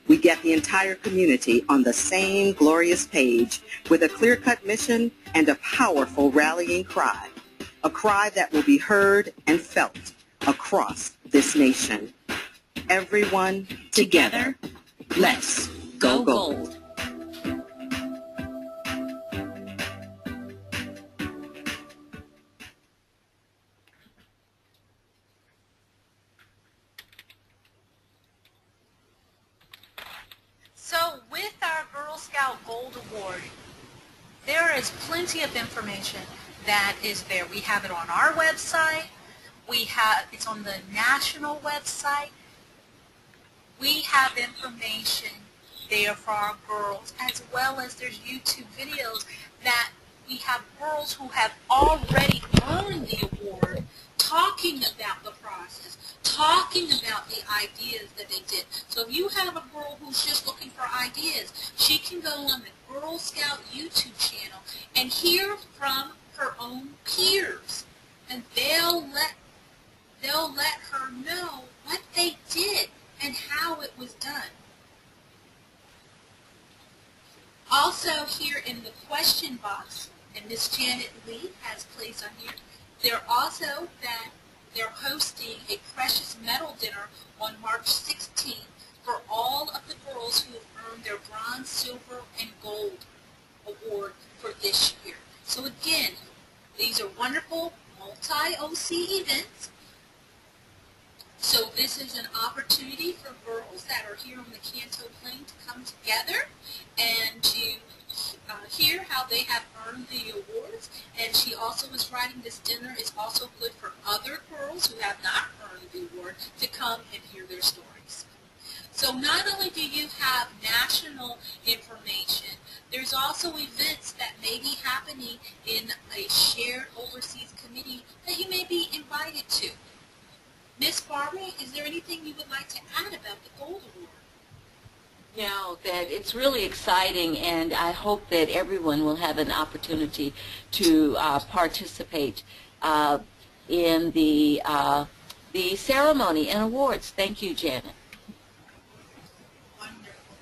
G: We get the entire community on the same glorious page with a clear-cut mission and a powerful rallying cry, a cry that will be heard and felt across this nation. Everyone together, let's go gold.
B: So with our Girl Scout Gold Award, there is plenty of information that is there. We have it on our website. It's on the national website. We have information there for our girls, as well as there's YouTube videos that we have girls who have already earned the award talking about the process, talking about the ideas that they did. So if you have a girl who's just looking for ideas, she can go on the Girl Scout YouTube channel and hear from her own peers, and they'll let her know what they did and how it was done. Also here in the question box, and Miss Janet Lee has placed on here, they're hosting a precious medal dinner on March 16th for all of the girls who have earned their bronze, silver, and gold award for this year. So again, these are wonderful multi-OC events. So this is an opportunity for girls that are here on the Canto Plain to come together and to hear how they have earned the awards. And she also is writing this dinner is also good for other girls who have not earned the award to come and hear their stories. So not only do you have national information, there's also events that may be happening in a shared overseas committee that you may be invited to. Miss Barbara, is there anything you would like to add about the Gold Award?
A: No, that it's really exciting, and I hope that everyone will have an opportunity to participate in the ceremony and awards. Thank you, Janet.
B: Wonderful.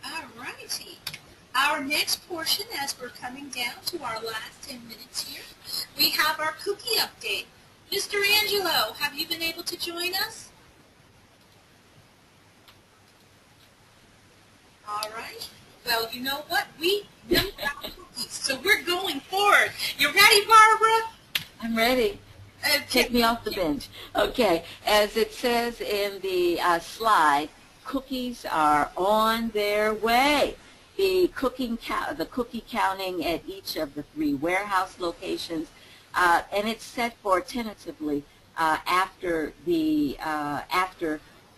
B: All righty. Our next portion, as we're coming down to our last 10 minutes here, we have our cookie update. Mr. Angelo, have you been able to join us? All right. Well, you know what? We know our cookies, so we're going forward. You ready, Barbara?
A: I'm ready.
B: Okay.
A: Take me off the bench. Okay. As it says in the slide, cookies are on their way. The cookie counting at each of the 3 warehouse locations. And it's set for tentatively after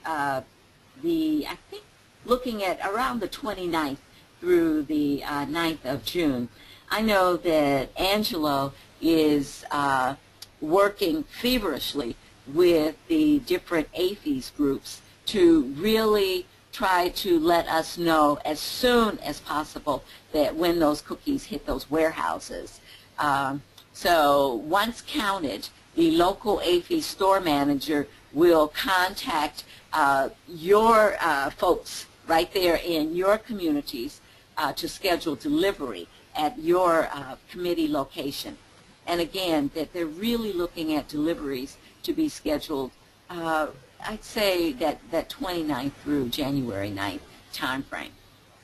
A: I think looking at around the 29th through the 9th of June. I know that Angelo is working feverishly with the different APHES groups to really try to let us know as soon as possible that when those cookies hit those warehouses. So once counted, the local AFI store manager will contact your folks right there in your communities to schedule delivery at your committee location. And again, that they're really looking at deliveries to be scheduled, I'd say that 29th through January 9th time frame.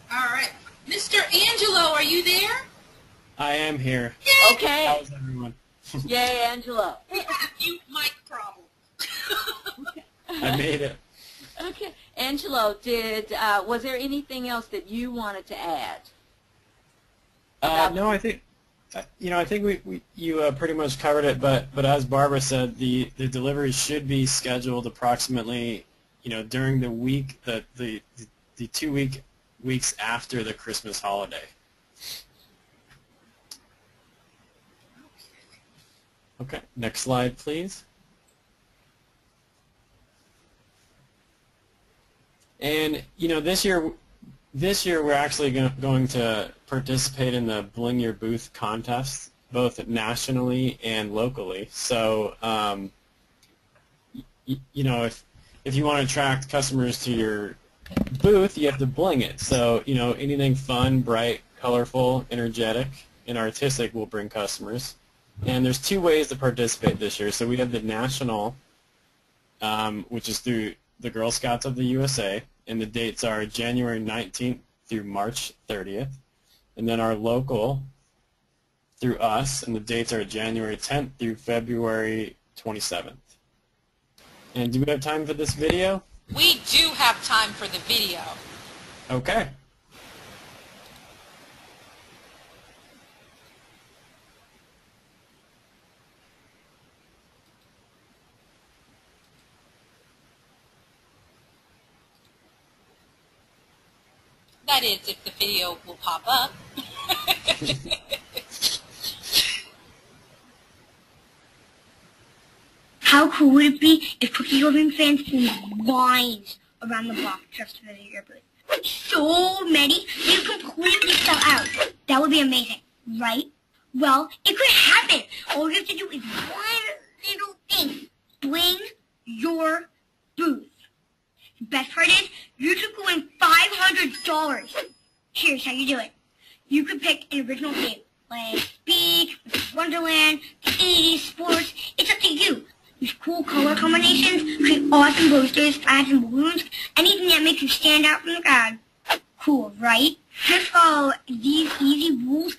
B: All right. Mr. Angelo, are you there?
H: I am here.
A: Okay.
H: How's everyone?
A: Yay, Angelo.
B: We have a mute mic problem.
H: I made it.
A: Okay. Angelo, was there anything else that you wanted to add?
H: No, I think I think you pretty much covered it. But as Barbara said, the delivery should be scheduled approximately during the week the 2 weeks after the Christmas holiday. Okay, next slide, please. And this year we're actually going to participate in the Bling Your Booth contest, both nationally and locally. So, if you want to attract customers to your booth, you have to bling it. So, anything fun, bright, colorful, energetic, and artistic will bring customers. And there's 2 ways to participate this year. So we have the national, which is through the Girl Scouts of the USA, and the dates are January 19th through March 30th. And then our local through us, and the dates are January 10th through February 27th. And do we have time for this video?
B: We do have time for the video.
H: Okay.
B: That is, if the video will pop up.
I: How cool would it be if cookie loving fans formed lines around the block just to visit your booth? So many, they would completely sell out. That would be amazing, right? Well, it could happen. All you have to do is one little thing. Bling your booth. The best part is, you could go win $500. Here's how you do it. You could pick an original theme, like beach, Wonderland, the 80s, sports. It's up to you. Use cool color combinations, create awesome posters, ads, and balloons, anything that makes you stand out from the crowd. Cool, right? Just follow these easy rules.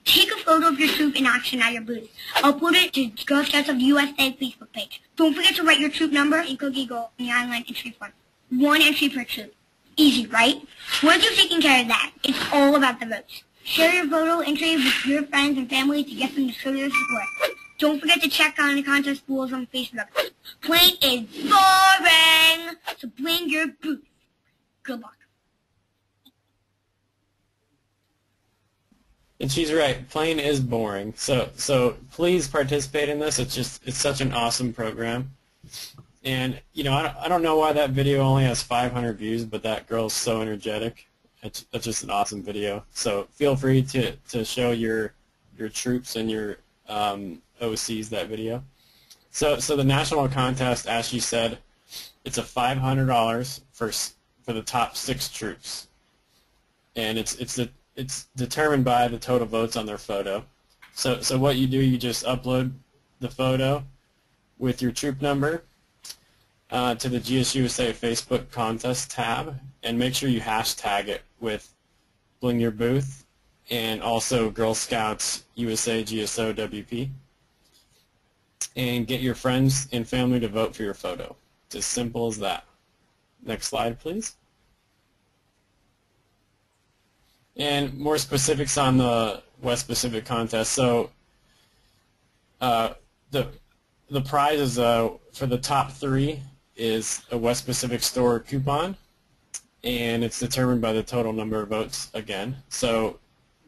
I: Take a photo of your troop in action at your booth. Upload it to Girl Scouts of the USA Facebook page. Don't forget to write your troop number and cookie goal in the online entry form. 1 entry per troop. Easy, right? Once you've taken care of that, it's all about the votes. Share your photo entry with your friends and family to get them to show their support. Don't forget to check on the contest rules on Facebook. Playing is boring, so bling your booth. Good luck.
H: And she's right. Playing is boring. So please participate in this. It's such an awesome program. And I don't know why that video only has 500 views, but that girl's so energetic. That's just an awesome video. So feel free to show your troops and your OCs that video. So the national contest, as she said, it's a $500 for the top 6 troops, and it's determined by the total votes on their photo. So what you do, you just upload the photo with your troop number to the GSUSA Facebook contest tab, and make sure you hashtag it with Bling Your Booth and also Girl Scouts USA GSO WP, and get your friends and family to vote for your photo. It's as simple as that. Next slide, please. And more specifics on the West Pacific contest. So the prizes for the top 3 is a West Pacific store coupon, and it's determined by the total number of votes again. So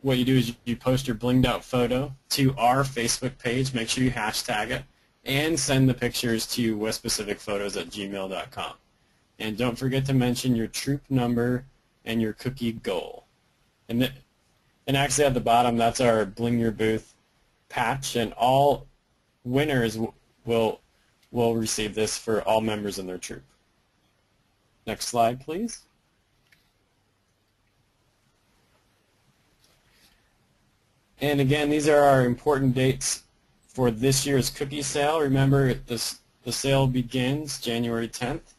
H: what you do is you post your blinged out photo to our Facebook page, make sure you hashtag it, and send the pictures to westpacificphotos@gmail.com. And don't forget to mention your troop number and your cookie goal. And actually at the bottom, that's our Bling Your Booth patch, and all winners will receive this for all members in their troop. Next slide, please. And again, these are our important dates for this year's cookie sale. Remember, the sale begins January 10th.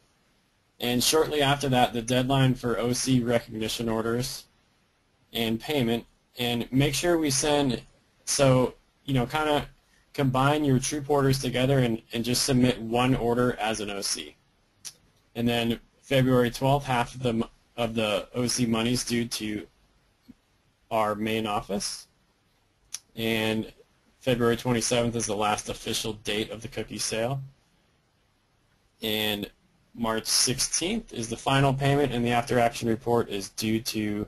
H: And shortly after that, the deadline for OC recognition orders and payment. And make sure we send, so, kind of combine your troop orders together and just submit one order as an OC. And then February 12th, half of the OC money is due to our main office. And February 27th is the last official date of the cookie sale. And March 16th is the final payment, and the after-action report is due to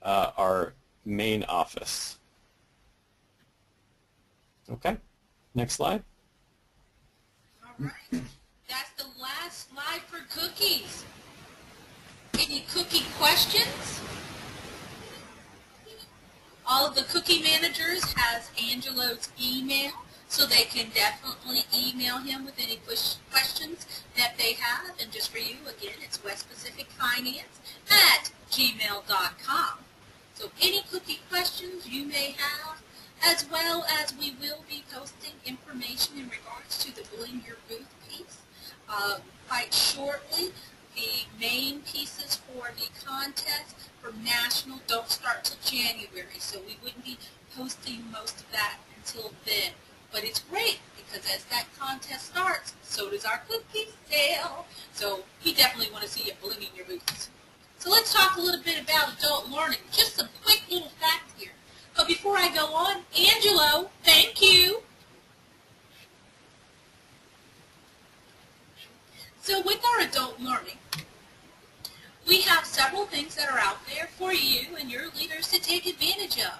H: our main office. Okay, next slide.
B: All right, that's the last slide for cookies. Any cookie questions? All of the cookie managers has Angelo's email, so they can definitely email him with any questions that they have. And just for you, again, it's westpacificfinance@gmail.com. So any cookie questions you may have, as well as we will be posting information in regards to the Bling Your Booth piece quite shortly. The main pieces for the contest for national don't start till January, so we wouldn't be posting most of that until then. But it's great because as that contest starts, so does our cookie sale. So we definitely want to see you blinging your boots. So let's talk a little bit about adult learning. Just some quick little facts here. But before I go on, Angelo, thank you. So with our adult learning, we have several things that are out there for you and your leaders to take advantage of.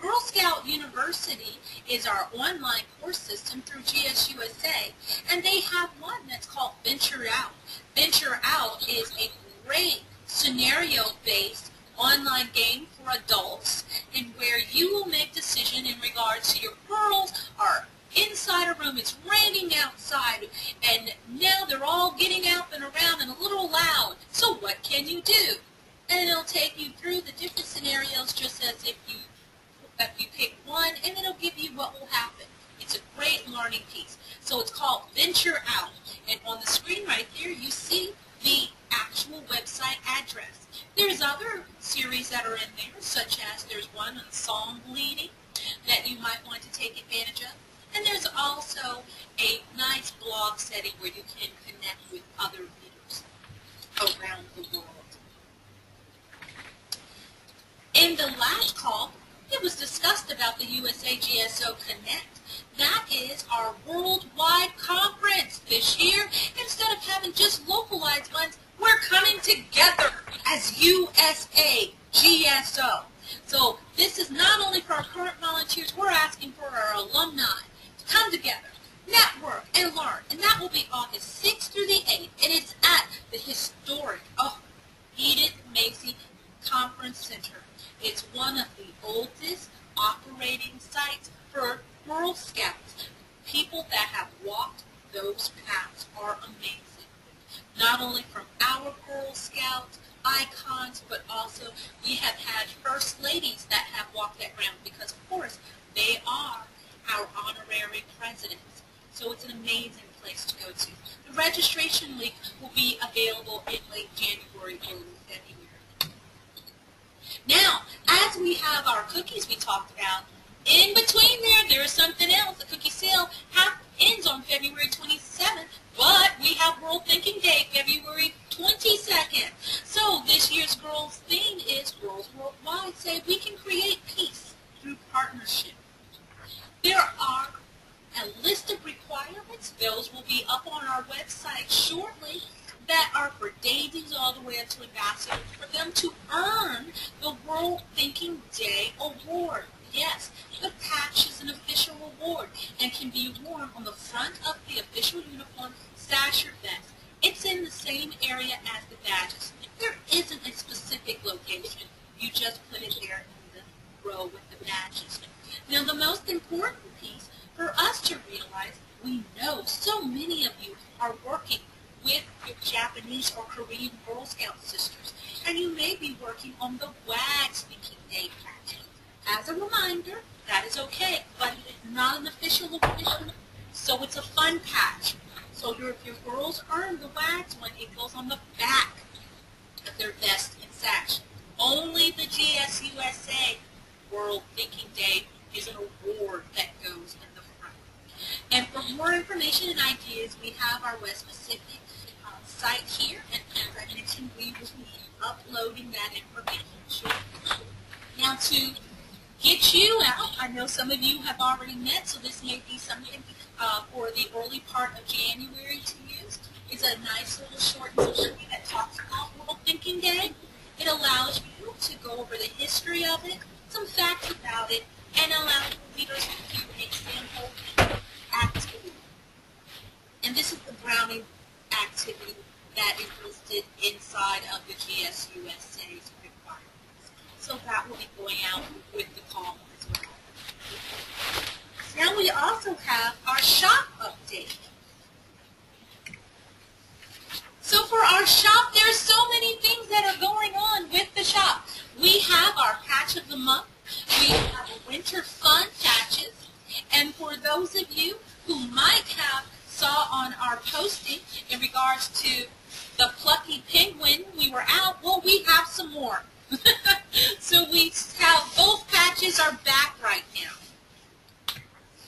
B: Girl Scout University is our online course system through GSUSA, and they have one that's called Venture Out. Venture Out is a great scenario-based online game for adults, and where you will make decisions in regards to your girls are inside a room, it's raining outside, and now they're all getting up and around and a little loud. So what can you do? And it'll take you through the different scenarios just as if you pick one, and it'll give you what will happen. It's a great learning piece. So it's called Venture Out. And on the screen right there, you see the actual website address. There's other series that are in there, such as there's one on song leading that you might want to take advantage of. And there's also a nice blog setting where you can connect with other leaders around the world. In the last call, it was discussed about the USAGSO Connect. That is our worldwide conference this year. Instead of having just localized ones, we're coming together as USAGSO. So this is not only for our current volunteers, we're asking for our alumni to come together, network, and learn. And that will be August 6th through the 8th. And it's at the historic Edith Macy Conference Center. It's one of the oldest operating sites for Girl Scouts. People that have walked those paths are amazing. Not only from our Girl Scouts icons, but also we have had first ladies that have walked that ground because, of course, they are our honorary presidents. So it's an amazing place to go to. The registration link will be available in late January, early February. Now, as we have our cookies we talked about, in between there is something else. The cookie sale ends on February 27th, but we have World Thinking Day, February 22nd. So this year's girls' theme is Girls Worldwide say we can create peace through partnership. There are a list of requirements. Those will be up on our website shortly, that are for daisies all the way up to ambassadors, for them to earn the World Thinking Day Award. Yes, the patch is an official award and can be worn on the front of the official uniform, sash, or vest. It's in the same area Now, the most important piece for us to realize, we know so many of you are working with your Japanese or Korean Girl Scout sisters, and you may be working on the WAG Speaking Day patch. As a reminder, that is okay, but it is not an official, so it's a fun patch. So if your girls earn the WAGs one, it goes on the back of their vest and sash. Only the GSUSA World Thinking Day is an award that goes in the front. And for more information and ideas, we have our West Pacific site here, and as I mentioned, we will be uploading that information shortly. Now, to get you out, I know some of you have already met, so this may be something for the early part of January to use. It's a nice little short story that talks about World Thinking Day. It allows you to go over the history of it, some facts about it, and allows the leaders to do an example activity. And this is the Browning activity that is listed inside of the GSUSA's requirements. So that will be going out with the call as well. Now we also have our shop update. So for our shop, there's so many things that are going on with the shop. We have our patch of the month. We have winter fun patches. And for those of you who might have saw on our posting in regards to the plucky penguin we were out, well, we have some more. So we have both patches are back right now.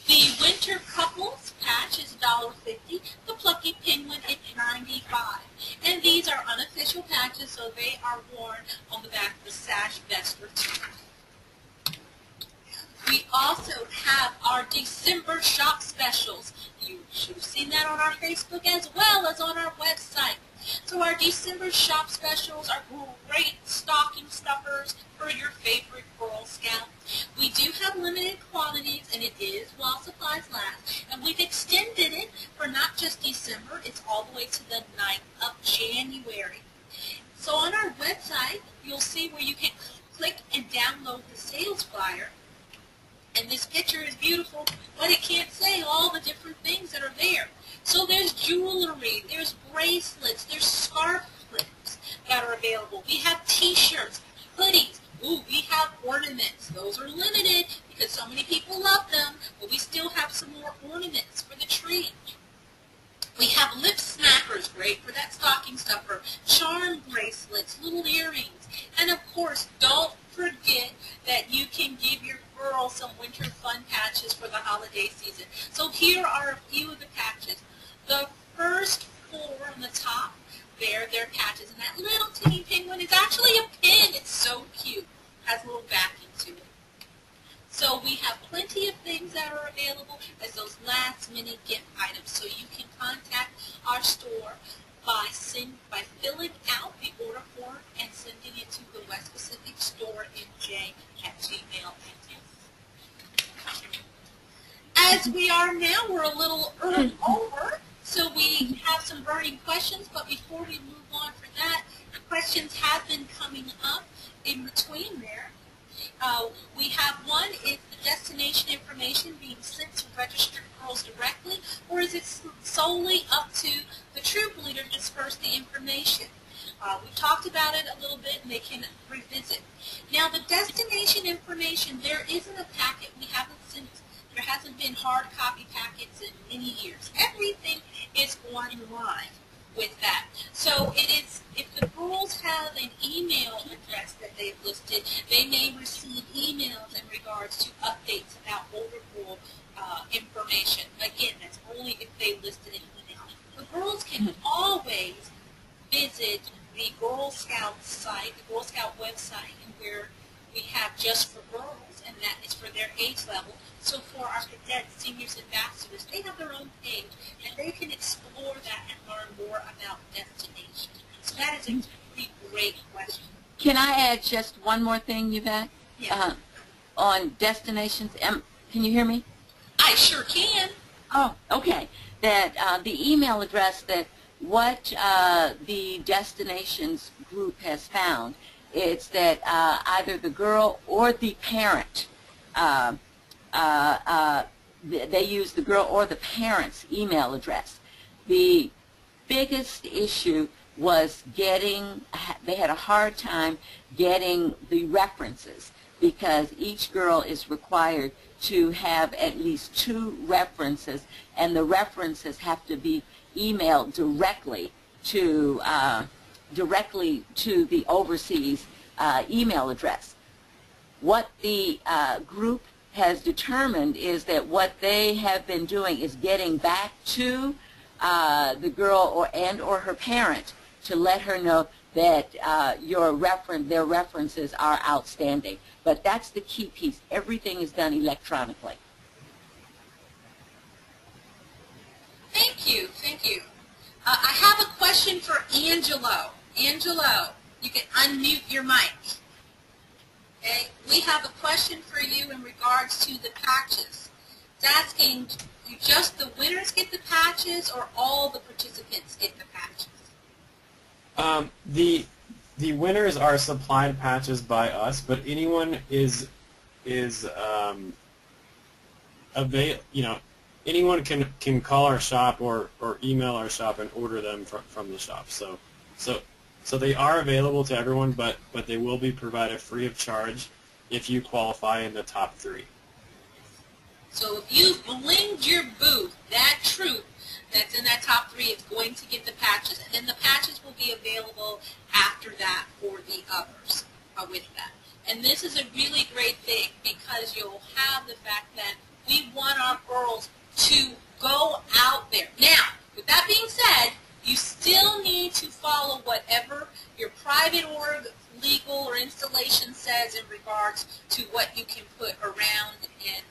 B: The winter couples patch is $1.50. The plucky penguin is $95. And these are unofficial patches, so they are worn on the back of the sash, vest, or t-shirt. We also have our December shop specials. You should have seen that on our Facebook as well as on our website. So our December shop specials are great stocking stuffers for your favorite Girl Scout. We do have limited quantities, and it is while supplies last. And we've extended it for not just December, it's all the way to the 9th of January. So on our website, you'll see where you can click and download the sales flyer. And this picture is beautiful, but it can't say all the different things that are there. So there's jewelry, there's bracelets, there's scarf clips that are available. We have t-shirts, hoodies. Ooh, we have ornaments. Those are limited because so many people love them, but we still have some more ornaments for the tree. We have lip smackers, great for that stocking stuffer, charm bracelets, little earrings, and of course, don't forget that you can give your girl some winter fun patches for the holiday season. So here are a few of the patches. The first four on the top, they're patches, and that little teeny penguin is actually a pin. It's so cute. Has a little backing to it. So we have plenty of things that are available as those last minute gift items. So you can contact our store by filling out the order form and sending it to the West Pacific Store NJ@gmail.com. As we are now, we're a little over, so we have some burning questions, but before we move on for that, questions have been coming up in between there. We have one, is the destination information being sent to registered girls directly, or is it solely up to the troop leader to disperse the information? We talked about it a little bit, and they can revisit. Now, the destination information, there isn't a packet. We haven't sent. There hasn't been hard copy packets in many years. Everything is online with that. So it is, if the girls have an email address that they've listed, they may receive emails in regards to updates about overall information. Again, that's only if they listed an email. The girls can always visit the Girl Scout site, the Girl Scout website, where we have just for girls, and that is for their age level. So for our cadets, seniors, ambassadors, they have their own page, and they can explore that and learn more about destination. So that is a pretty great question.
A: Can I add just one more thing, Yvette?
B: Yeah.
A: On destinations, can you hear me?
B: I sure can.
A: Oh, okay. That the email address that what the destinations group has found, it's that either the girl or the parent they use the girl or the parent's email address. The biggest issue was getting, they had a hard time getting the references because each girl is required to have at least 2 references, and the references have to be emailed directly to the overseas email address. What the group has determined is that what they have been doing is getting back to the girl or her parent to let her know that their references are outstanding. But that's the key piece. Everything is done electronically.
B: Thank you, thank you. I have a question for Angelo. Angelo, you can unmute your mic. Okay, we have a question for you in regards to the patches. It's asking, do just the winners get the patches or all the participants get the patches?
H: The winners are supplied patches by us, but anyone anyone can call our shop or email our shop and order them from the shop. So they are available to everyone, but they will be provided free of charge if you qualify in the top 3.
B: So if you blinged your booth, that troop that's in that top 3 is going to get the patches, and then the patches will be available after that for the others with that. And this is a really great thing because you'll have the fact that we want our girls to go out there. Now, with that being said, you still need to follow whatever your private org, legal, or installation says in regards to what you can put around and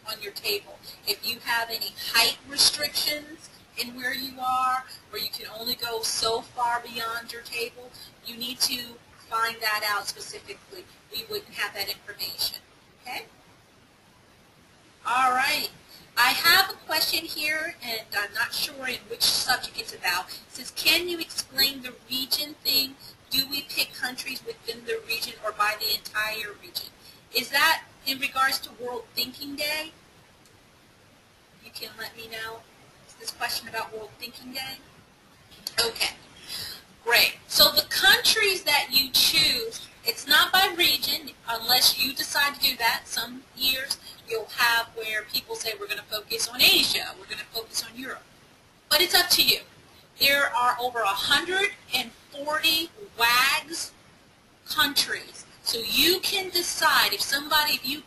B: on your table. If you have any height restrictions in where you are, or you can only go so far beyond your table, you need to find that out specifically. We wouldn't have that information. Okay? All right. I have a question here, and I'm not sure in which subject it's about. It says, can you explain the region thing? Do we pick countries within the region or by the entire region? Is that in regards to World Thinking Day? You can let me know. Is this question about World Thinking Day? Okay. Great. So the countries that you choose, it's not by region unless you decide to do that. Some years you'll have where people say we're going to focus on Asia, we're going to focus on Europe. But it's up to you. There are over 140 WAGS countries. So you can decide if you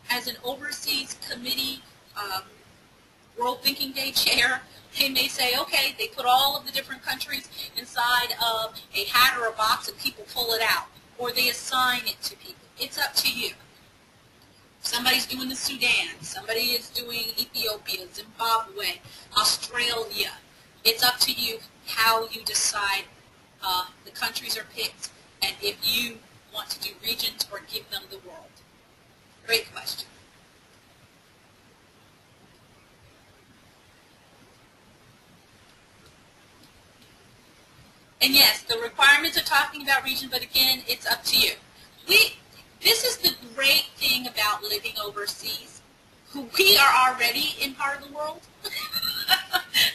B: as an overseas committee World Thinking Day chair, they may say, okay, they put all of the different countries inside of a hat or a box and people pull it out. Or they assign it to people. It's up to you. Somebody's doing the Sudan. Somebody is doing Ethiopia, Zimbabwe, Australia. It's up to you how you decide the countries are picked and if you want to do regions or give them the world. Great question. And yes, the requirements are talking about region, but again, it's up to you. This is the great thing about living overseas. We are already in part of the world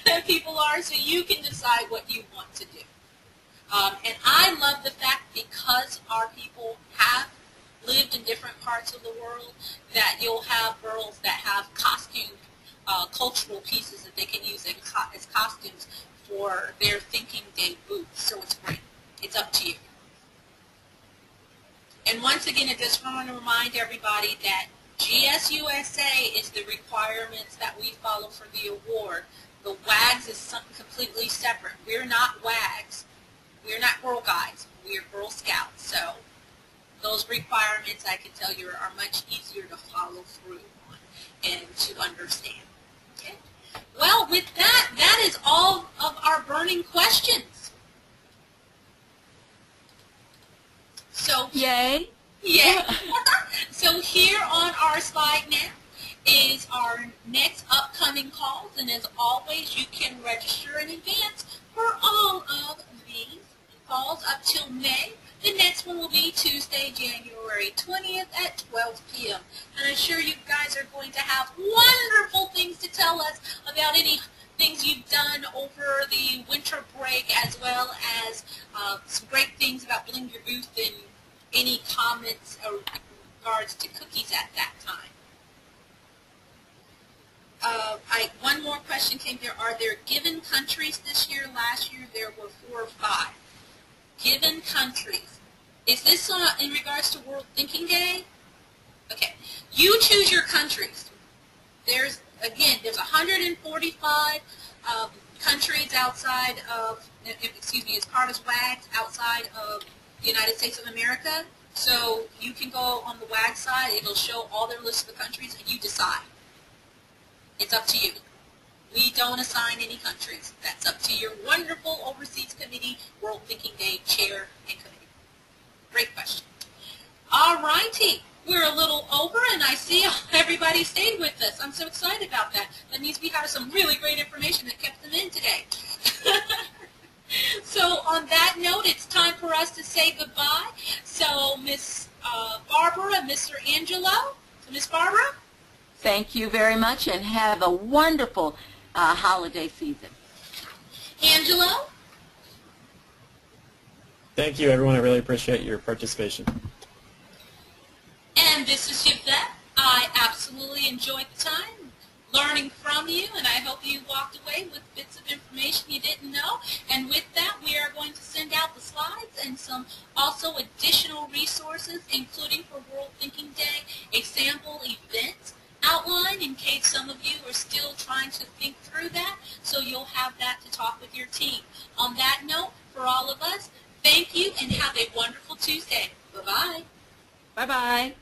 B: that people are, so you can decide what you want to do. And I love the fact because our people have lived in different parts of the world that you'll have girls that have costume, cultural pieces that they can use as costumes for their Thinking Day booths. So it's great. It's up to you. And once again, I just want to remind everybody that GSUSA is the requirements that we follow for the award. The WAGs is something completely separate. We're not WAGs. We're not Girl Guides. We are Girl Scouts. So those requirements, I can tell you, are much easier to follow through on and to understand. Okay? Well, with that, that is all of our burning questions. So,
A: yay!
B: Yay! So here on our slide now is our next upcoming calls, and as always, you can register in advance for all of these calls up till May. The next one will be Tuesday, January 20th at 12 p.m. And I'm sure you guys are going to have wonderful things to tell us about any things you've done over the winter break, as well as some great things about Bling Your Booth and any comments in regards to cookies at that time. One more question came there. Are there given countries this year? Last year there were 4 or 5. Given countries. Is this in regards to World Thinking Day? Okay. You choose your countries. There's 145 countries outside of, as part of WAGS, outside of the United States of America. So you can go on the WAGS side. It'll show all their list of the countries, and you decide. It's up to you. We don't assign any countries. That's up to your wonderful Overseas Committee, World Thinking Day Chair and Committee. Great question. All righty. We're a little over, and I see everybody stayed with us. I'm so excited about that. That means we have some really great information that kept them in today. So on that note, it's time for us to say goodbye. So Miss Barbara and Mr. Angelo. So Miss Barbara?
A: Thank you very much, and have a wonderful holiday season.
B: Angelo?
H: Thank you, everyone. I really appreciate your participation.
B: And this is Yvette. I absolutely enjoyed the time learning from you, and I hope you walked away with bits of information you didn't know. And with that, we are going to send out the slides and some also additional resources, including for World Thinking Day, a sample event outline in case some of you are still trying to think through that, so you'll have that to talk with your team. On that note, for all of us, thank you and have a wonderful Tuesday. Bye-bye.
A: Bye-bye.